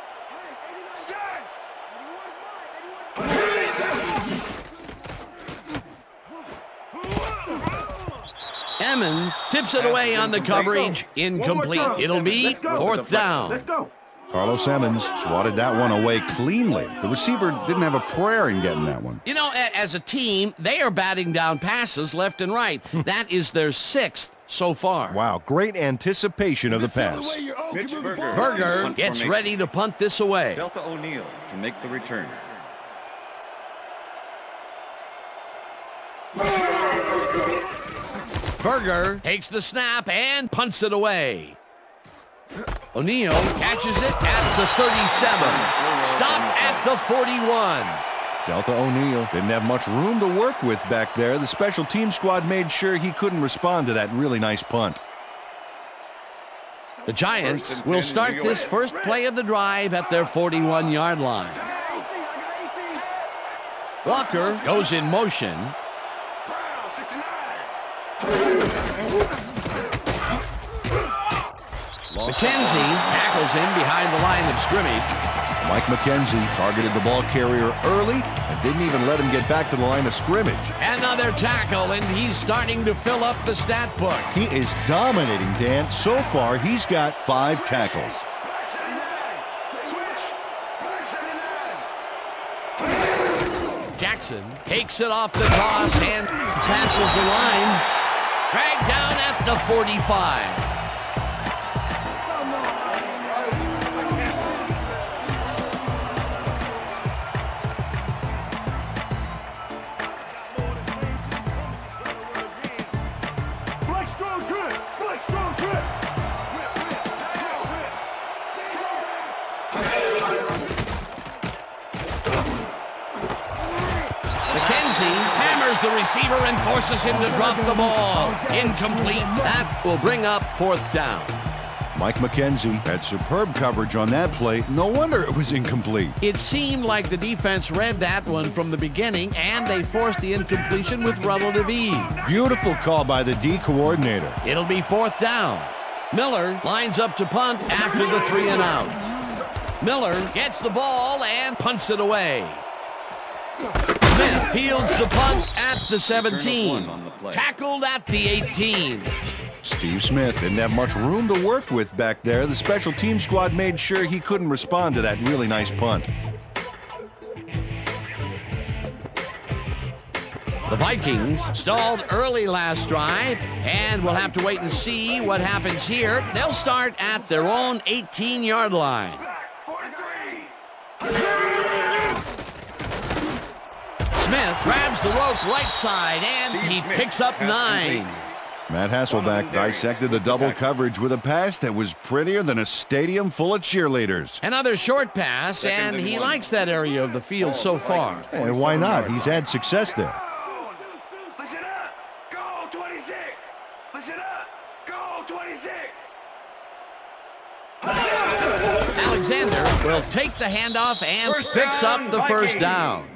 Emmons tips it away on the coverage. Incomplete. It'll be fourth down. Carlos Emmons swatted that one away cleanly. The receiver didn't have a prayer in getting that one. You know, as a team, they are batting down passes left and right. That is their 6th so far. Wow, great anticipation of the pass. Mitch Berger gets ready to punt this away. Delta O'Neal to make the return. Berger takes the snap and punts it away. O'Neal catches it at the 37. Stopped at the 41. Delta O'Neal didn't have much room to work with back there. The special team squad made sure he couldn't respond to that really nice punt. The Giants will start this first play of the drive at their 41-yard line. Walker goes in motion. McKenzie tackles him behind the line of scrimmage. Mike McKenzie targeted the ball carrier early and didn't even let him get back to the line of scrimmage. Another tackle, and he's starting to fill up the stat book. He is dominating, Dan. So far, he's got 5 tackles. Jackson takes it off the toss and passes the line. Dragged down at the 45. Hammers the receiver and forces him to drop the ball. Incomplete. That will bring up fourth down. Mike McKenzie had superb coverage on that play. No wonder it was incomplete. It seemed like the defense read that one from the beginning, and they forced the incompletion with relative ease. Beautiful call by the D coordinator. It'll be fourth down. Miller lines up to punt after the 3 and out. Miller gets the ball and punts it away. Smith fields the punt at the 17. Tackled at the 18. Steve Smith didn't have much room to work with back there. The special team squad made sure he couldn't respond to that really nice punt. The Vikings stalled early last drive, and we'll have to wait and see what happens here. They'll start at their own 18-yard line. Smith grabs the rope right side, and he picks up 9. Matt Hasselbeck dissected the double coverage with a pass that was prettier than a stadium full of cheerleaders. Another short pass, and he likes that area of the field so far. And why not? He's had success there. Listen up. Go 26. Listen up. Go 26. Alexander will take the handoff and picks up the first down.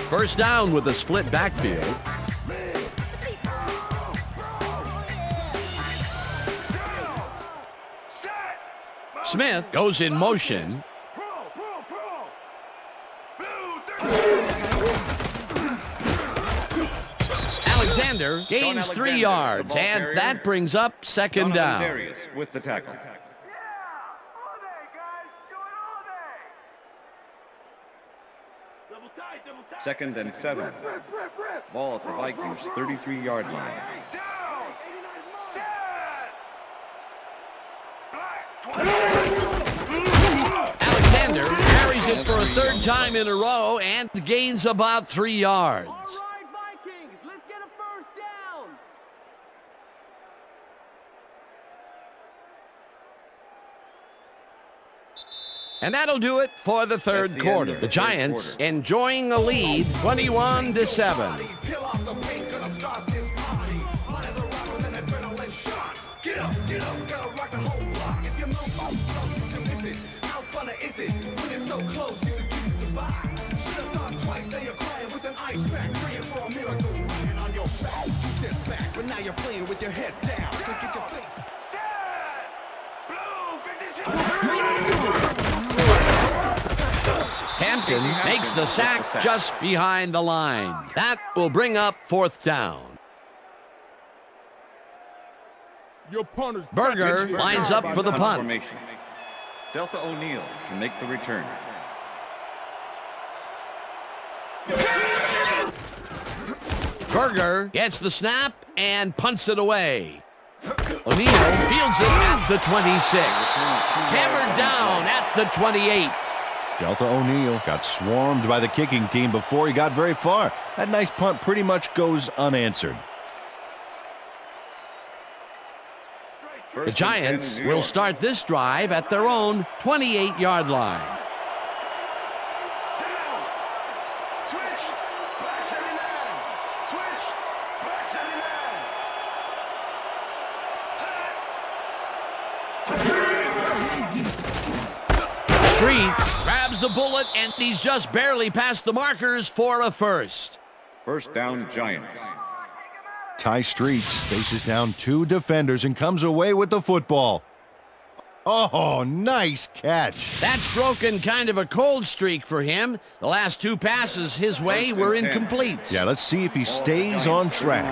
First down with a split backfield. Smith goes in motion. Alexander gains 3 yards, and that brings up second down. With the tackle. 2nd and 7. Ball at the Vikings 33-yard line. Alexander carries it for a third time in a row and gains about 3 yards. All right, Vikings, let's get a first down. And that'll do it for the third quarter. The Giants enjoying a lead, 21-7. Get up, gotta rock the whole block. If you move on, you can miss it. How fun is it when it's so close you can kiss it goodbye? Should have thought twice, now you're crying with an ice pack, praying for a miracle, lying on your back. You step back, but now you're playing with your head down. Look at your face. Hampton makes the sack just behind the line. That will bring up fourth down. Berger lines up for the punt. Formation. Delta O'Neal to make the return. Berger gets the snap and punts it away. O'Neal fields it at the 26. Hammered down at the 28. Delta O'Neal got swarmed by the kicking team before he got very far. That nice punt pretty much goes unanswered. The Giants will start this drive at their own 28-yard line. Streets grabs the bullet, and he's just barely past the markers for a first. First down, Giants. Ty Streets faces down 2 defenders and comes away with the football. Oh, nice catch. That's broken kind of a cold streak for him. The last 2 passes his way were incomplete. Yeah, let's see if he stays on track.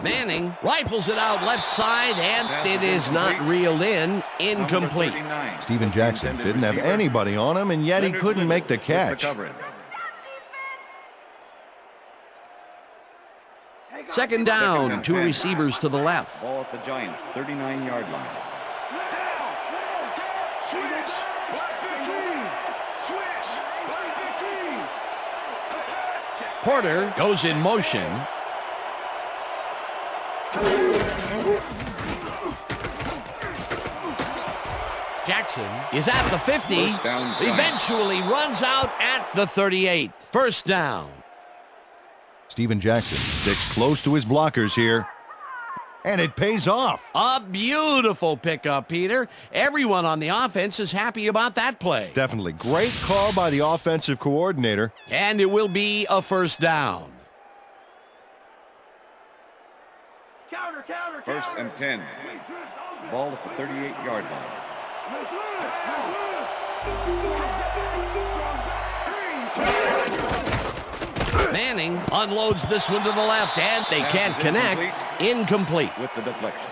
Manning rifles it out left side, and it is not reeled in. Incomplete. Steven Jackson didn't have anybody on him, and yet he couldn't make the catch. Second down, 2 receivers to the left. Ball at the Giants, 39-yard line. Porter goes in motion. Jackson is at the 50, eventually runs out at the 38. First down. Steven Jackson sticks close to his blockers here, and it pays off. A beautiful pickup, Peter. Everyone on the offense is happy about that play. Definitely. Great call by the offensive coordinator. And it will be a first down. First and 10. Ball at the 38-yard line. Manning unloads this one to the left, and they can't connect. Incomplete. With the deflection.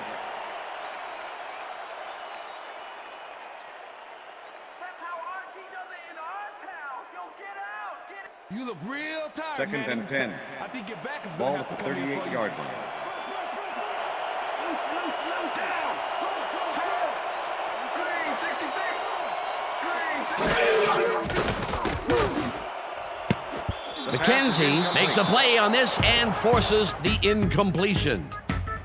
You look real tired, Second man. and 10. I think your back is Ball gonna at the have to come in for you. 38-yard line. McKenzie makes a play on this and forces the incompletion.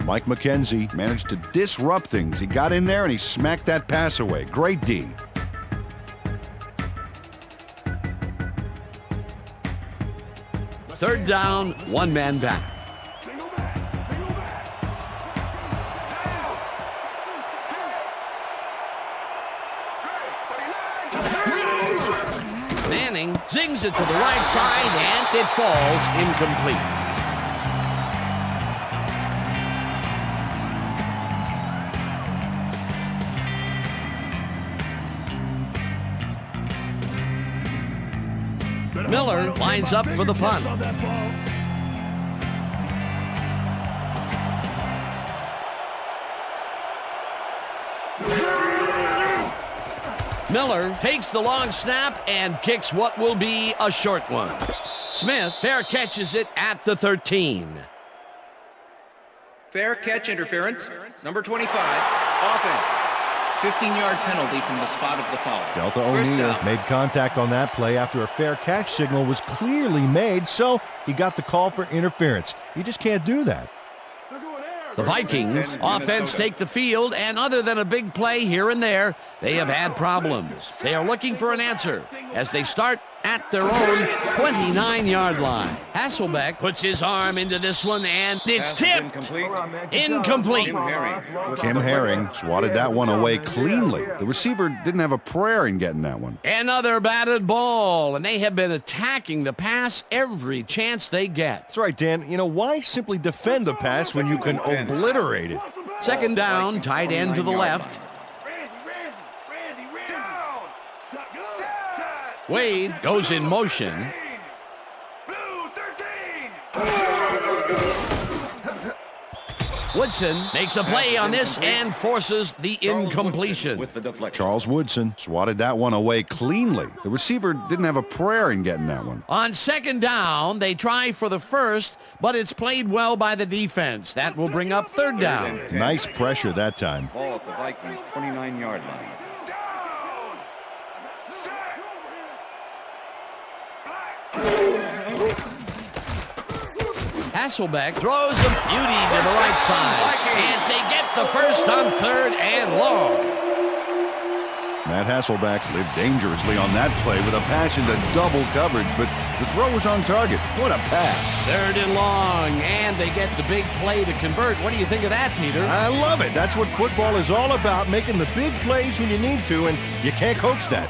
Mike McKenzie managed to disrupt things. He got in there and he smacked that pass away. Great D. Third down, 1 man back. Manning zings it to the right side, and it falls incomplete. Miller lines up for the punt. Miller takes the long snap and kicks what will be a short one. Smith fair catches it at the 13. Fair catch interference. Number 25, offense. 15-yard penalty from the spot of the foul. Delta First O'Neal down. made contact on that play after a fair catch signal was clearly made, so he got the call for interference. You just can't do that. The Vikings offense take the field, and other than a big play here and there, they have had problems. They are looking for an answer as they start at their own 29-yard line. Hasselbeck puts his arm into this one, and it's tipped. Incomplete. Kim Herring swatted that one away cleanly. The receiver didn't have a prayer in getting that one. Another batted ball, and they have been attacking the pass every chance they get. That's right, Dan. You know, why simply defend the pass when you can obliterate it? Second down, tight end to the left. Wade goes in motion. Woodson makes a play on this and forces the incompletion. With the deflection. Charles Woodson swatted that one away cleanly. The receiver didn't have a prayer in getting that one. On second down, they try for the first, but it's played well by the defense. That will bring up third down. Nice pressure that time. Ball at the Vikings' 29-yard line. Hasselbeck throws a beauty to the right side, and they get the first on third and long. Matt Hasselbeck lived dangerously on that play with a pass into double coverage, but the throw was on target. What a pass. Third and long, and they get the big play to convert. What do you think of that, Peter? I love it. That's what football is all about, making the big plays when you need to, and you can't coach that.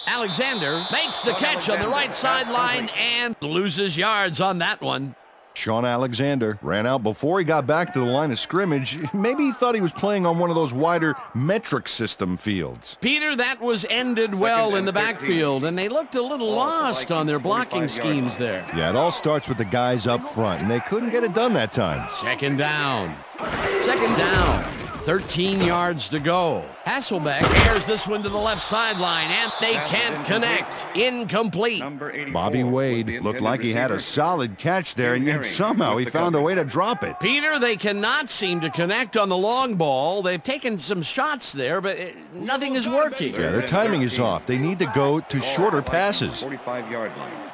Alexander makes the catch on the right sideline and loses yards on that one. Sean Alexander ran out before he got back to the line of scrimmage. Maybe he thought he was playing on one of those wider metric system fields. Peter, that was ended well in the backfield, and they looked a little lost on their blocking schemes there. Yeah, it all starts with the guys up front, and they couldn't get it done that time. Second down. 13 yards to go. Hasselbeck airs this one to the left sideline, and they can't connect. Incomplete. Bobby Wade looked like he had a solid catch there, and yet somehow he found a way to drop it. Peter, they cannot seem to connect on the long ball. They've taken some shots there, but nothing is working. Yeah, their timing is off. They need to go to shorter passes. 45-yard line.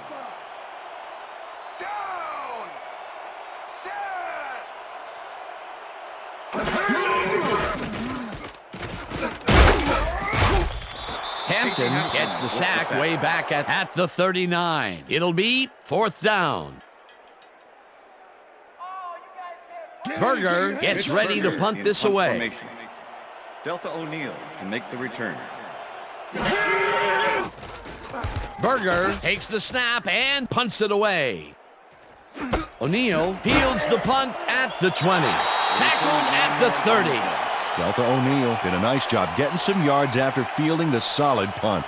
Hampton gets the sack way back at the 39. It'll be fourth down. Berger gets ready to punt this away. Delta O'Neal to make the return. Berger takes the snap and punts it away. O'Neal fields the punt at the 20. Tackled at the 30. Delta O'Neal did a nice job getting some yards after fielding the solid punt.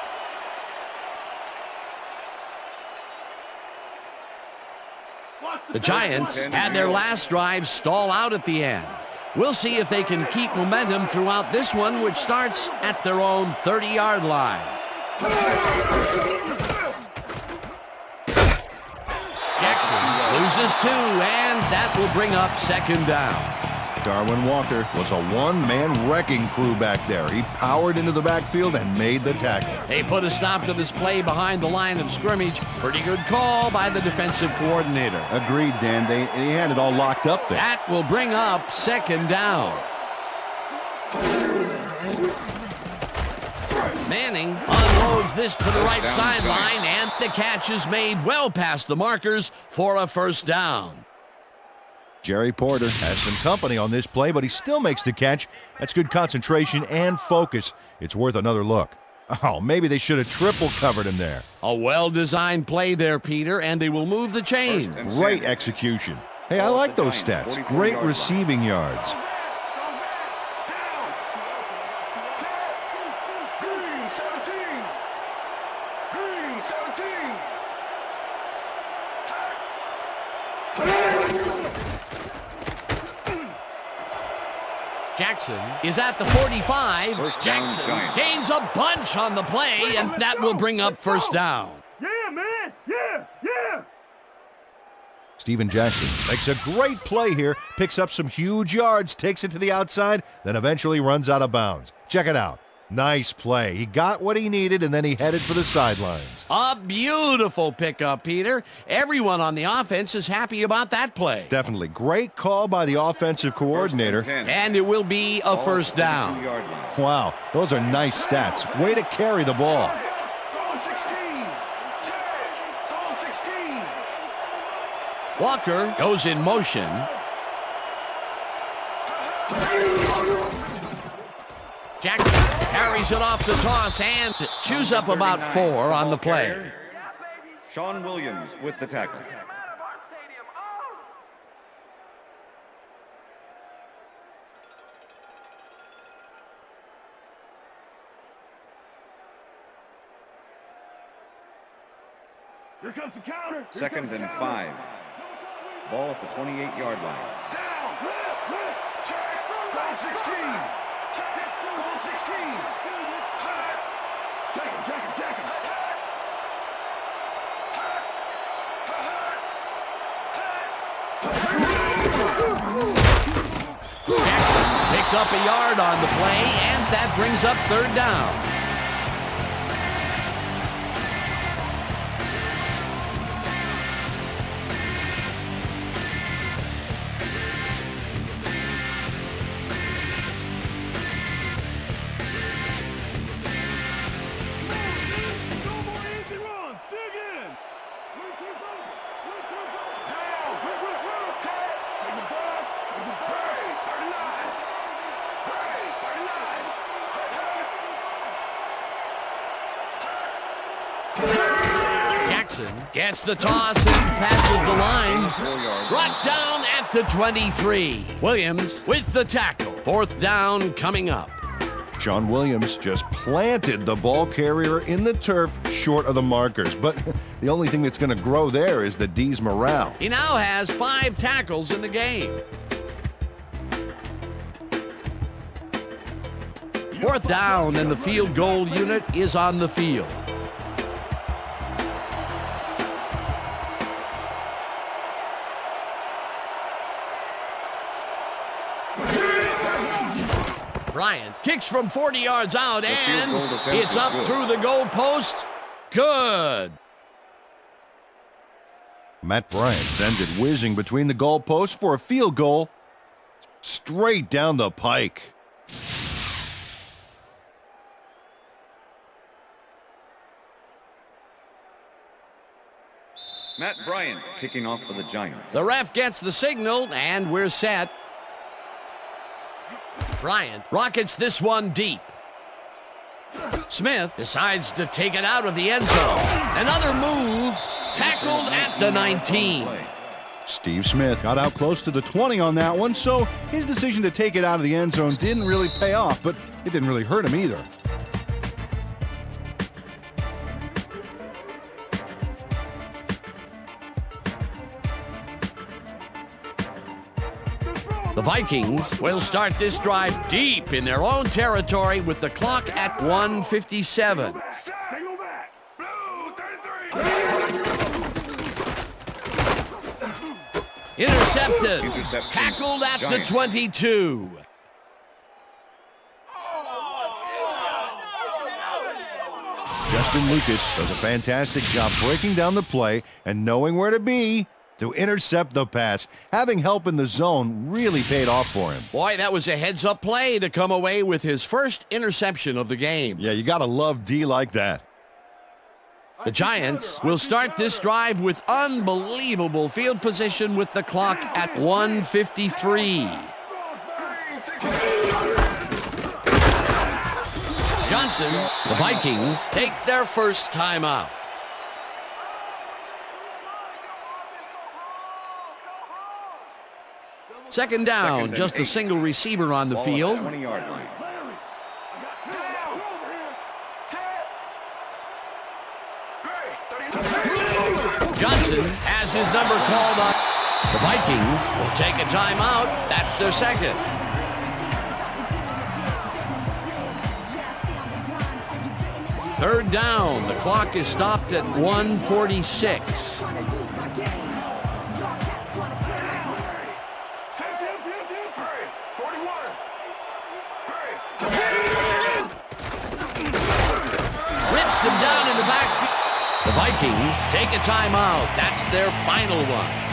The Giants had their last drive stall out at the end. We'll see if they can keep momentum throughout this one, which starts at their own 30-yard line. Jackson loses two, and that will bring up second down. Darwin Walker was a one-man wrecking crew back there. He powered into the backfield and made the tackle. They put a stop to this play behind the line of scrimmage. Pretty good call by the defensive coordinator. Agreed, Dan. They had it all locked up there. That will bring up second down. Manning unloads this to the right sideline, and the catch is made well past the markers for a first down. Jerry Porter has some company on this play, but he still makes the catch. That's good concentration and focus. It's worth another look. Oh, maybe they should have triple covered him there. A well-designed play there, Peter, and they will move the chain. Great execution. Hey, I like those stats. Great receiving yards. Jackson is at the 45. First down, Jackson Giants. gains a bunch on the play, and that will bring up first down. Yeah, man. Yeah. Steven Jackson makes a great play here, picks up some huge yards, takes it to the outside, then eventually runs out of bounds. Check it out. Nice play. He got what he needed, and then he headed for the sidelines. A beautiful pickup, Peter. Everyone on the offense is happy about that play. Definitely. Great call by the offensive coordinator. And it will be a first down. Wow, those are nice stats. Way to carry the ball. Walker goes in motion. Jackson carries it off the toss and chews up about 4 on the play. Sean Williams with the tackle. Here comes the counter. Second and 5. Ball at the 28-yard line. Down. Check. Goal 16. Goal 16. Check him. Jackson picks up a yard on the play, and that brings up third down. Jackson gets the toss and passes the line. Brought down at the 23. Williams with the tackle. Fourth down coming up. Sean Williams just planted the ball carrier in the turf short of the markers. But the only thing that's going to grow there is the D's morale. He now has 5 tackles in the game. Fourth down, and the field goal unit is on the field. Bryant kicks from 40 yards out, and it's up through the goal post. Good. Matt Bryant sends it whizzing between the goal posts for a field goal straight down the pike. Matt Bryant kicking off for the Giants. The ref gets the signal, and we're set. Bryant rockets this one deep. Smith decides to take it out of the end zone. Another move, tackled at the 19. Steve Smith got out close to the 20 on that one, so his decision to take it out of the end zone didn't really pay off, but it didn't really hurt him either. The Vikings will start this drive deep in their own territory with the clock at 1:57. Intercepted. Tackled at the 22. Justin Lucas does a fantastic job breaking down the play and knowing where to be to intercept the pass. Having help in the zone really paid off for him. Boy, that was a heads-up play to come away with his first interception of the game. Yeah, you gotta love D like that. The Giants will start this drive with unbelievable field position with the clock at 1:53. Johnson, the Vikings, take their first timeout. Second down, just a single receiver on the field. 20-yard line. Johnson has his number called on. The Vikings will take a timeout. That's their second. Third down. The clock is stopped at 1:46. Rips him down in the backfield. The Vikings take a timeout. That's their final one.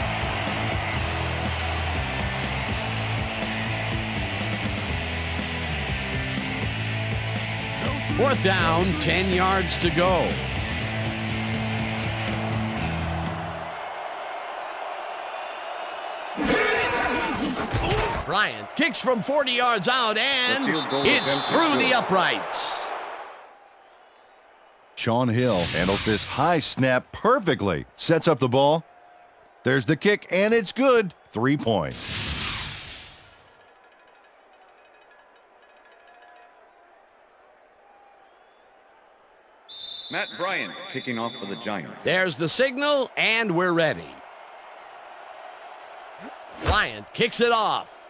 Fourth down, 10 yards to go. Bryant kicks from 40 yards out, and it's through the uprights. Sean Hill handles this high snap perfectly. Sets up the ball. There's the kick, and it's good. 3 points. Matt Bryant kicking off for the Giants. There's the signal, and we're ready. Bryant kicks it off.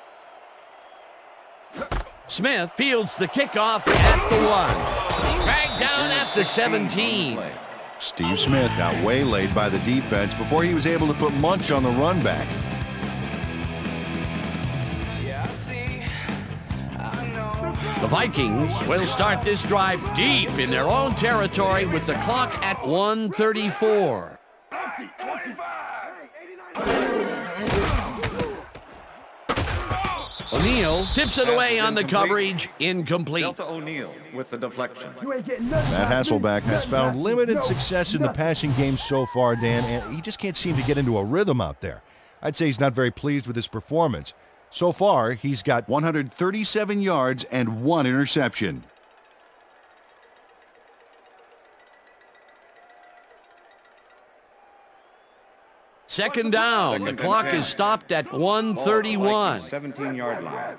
Smith fields the kickoff at the 1. Dragged down at the 17. Steve Smith got waylaid by the defense before he was able to put Munch on the run back. The Vikings will start this drive deep in their own territory with the clock at 1:34. O'Neal tips it away on the coverage, incomplete. Delta O'Neal with the deflection. Matt Hasselbeck has found limited success in the passing game so far, Dan, and he just can't seem to get into a rhythm out there. I'd say he's not very pleased with his performance. So far, he's got 137 yards and 1 interception. Second down. The clock is stopped at 1:31. 17-yard line.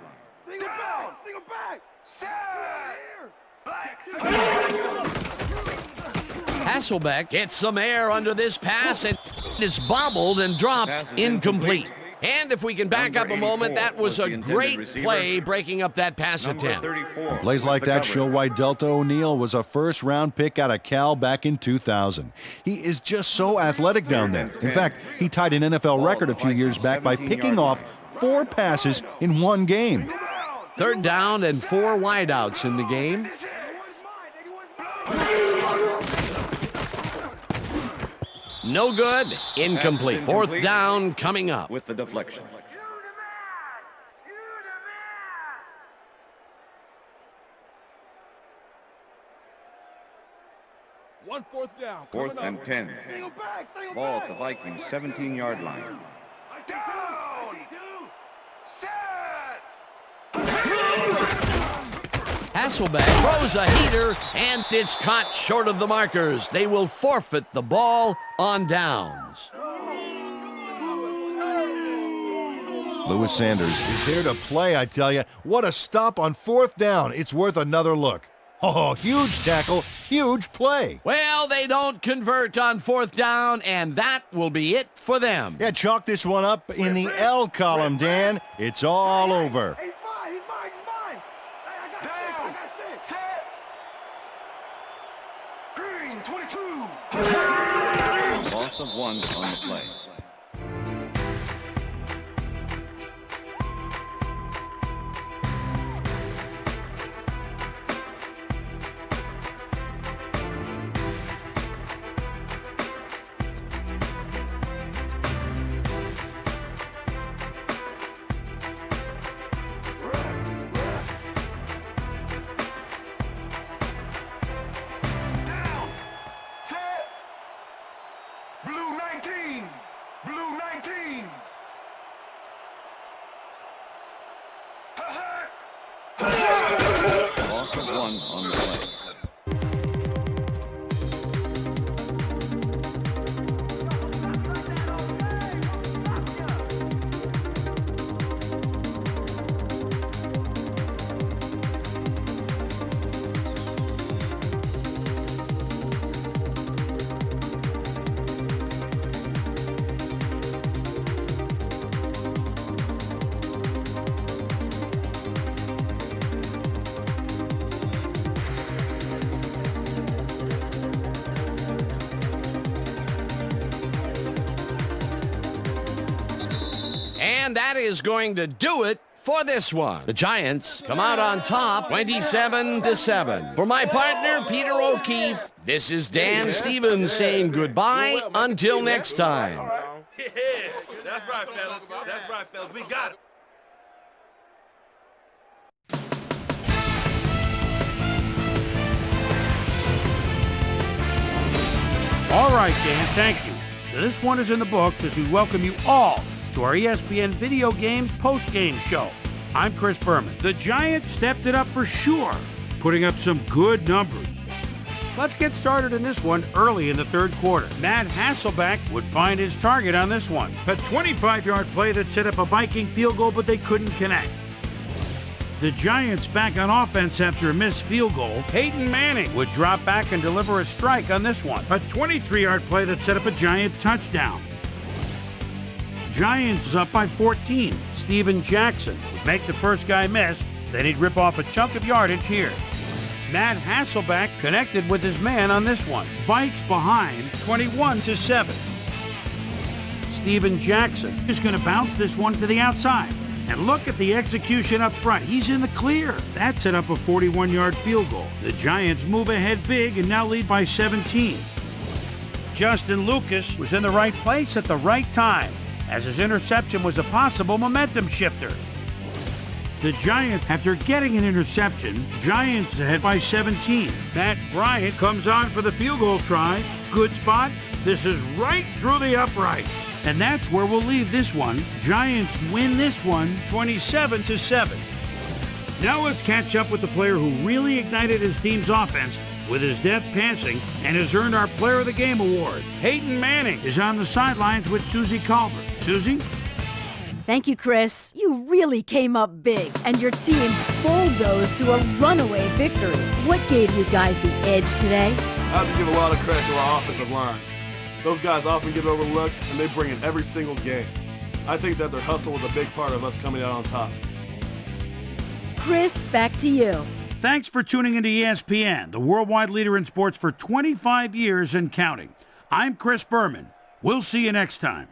Hasselbeck gets some air under this pass, and it's bobbled and dropped, incomplete. And if we can back up a moment, that was a great play breaking up that pass attempt. Plays like that show why Delta O'Neal was a first-round pick out of Cal back in 2000. He is just so athletic down there. In fact, he tied an NFL record a few years back by picking off 4 passes in 1 game. Third down and 4 wideouts in the game. No good. Incomplete. Fourth down coming up. With the deflection. Fourth down. Fourth and 10. Ball at the Vikings 17-yard line. Hasselbeck throws a heater, and it's caught short of the markers. They will forfeit the ball on downs. Lewis Sanders is here to play, I tell you. What a stop on 4th down. It's worth another look. Oh, huge tackle, huge play. Well, they don't convert on 4th down, and that will be it for them. Yeah, chalk this one up in the L column, Dan. It's all over. Loss of 1 on the play. Loss of 1 on the play. And that is going to do it for this one. The Giants come out on top 27-7. For my partner, Peter O'Keefe, this is Dan Stevens saying goodbye until next time. Yeah, that's right, fellas. That's right, fellas. We got it. All right, Dan, thank you. So this one is in the books as we welcome you all to our ESPN Video Games post-game show. I'm Chris Berman. The Giants stepped it up for sure, putting up some good numbers. Let's get started in this one early in the third quarter. Matt Hasselbeck would find his target on this one. A 25-yard play that set up a Viking field goal, but they couldn't connect. The Giants back on offense after a missed field goal. Peyton Manning would drop back and deliver a strike on this one. A 23-yard play that set up a Giant touchdown. Giants up by 14. Steven Jackson would make the first guy miss, then he'd rip off a chunk of yardage here. Matt Hasselbeck connected with his man on this one. Vikes behind 21-7. Steven Jackson is going to bounce this one to the outside. And look at the execution up front. He's in the clear. That set up a 41-yard field goal. The Giants move ahead big and now lead by 17. Justin Lucas was in the right place at the right time, as his interception was a possible momentum shifter. The Giants, after getting an interception, Giants ahead by 17. Matt Bryant comes on for the field goal try. Good spot. This is right through the upright. And that's where we'll leave this one. Giants win this one 27-7. Now let's catch up with the player who really ignited his team's offense with his deft passing and has earned our Player of the Game award. Peyton Manning is on the sidelines with Susie Colbert. Susie? Thank you, Chris. You really came up big, and your team bulldozed to a runaway victory. What gave you guys the edge today? I have to give a lot of credit to our offensive line. Those guys often get overlooked, and they bring it every single game. I think that their hustle was a big part of us coming out on top. Chris, back to you. Thanks for tuning into ESPN, the worldwide leader in sports for 25 years and counting. I'm Chris Berman. We'll see you next time.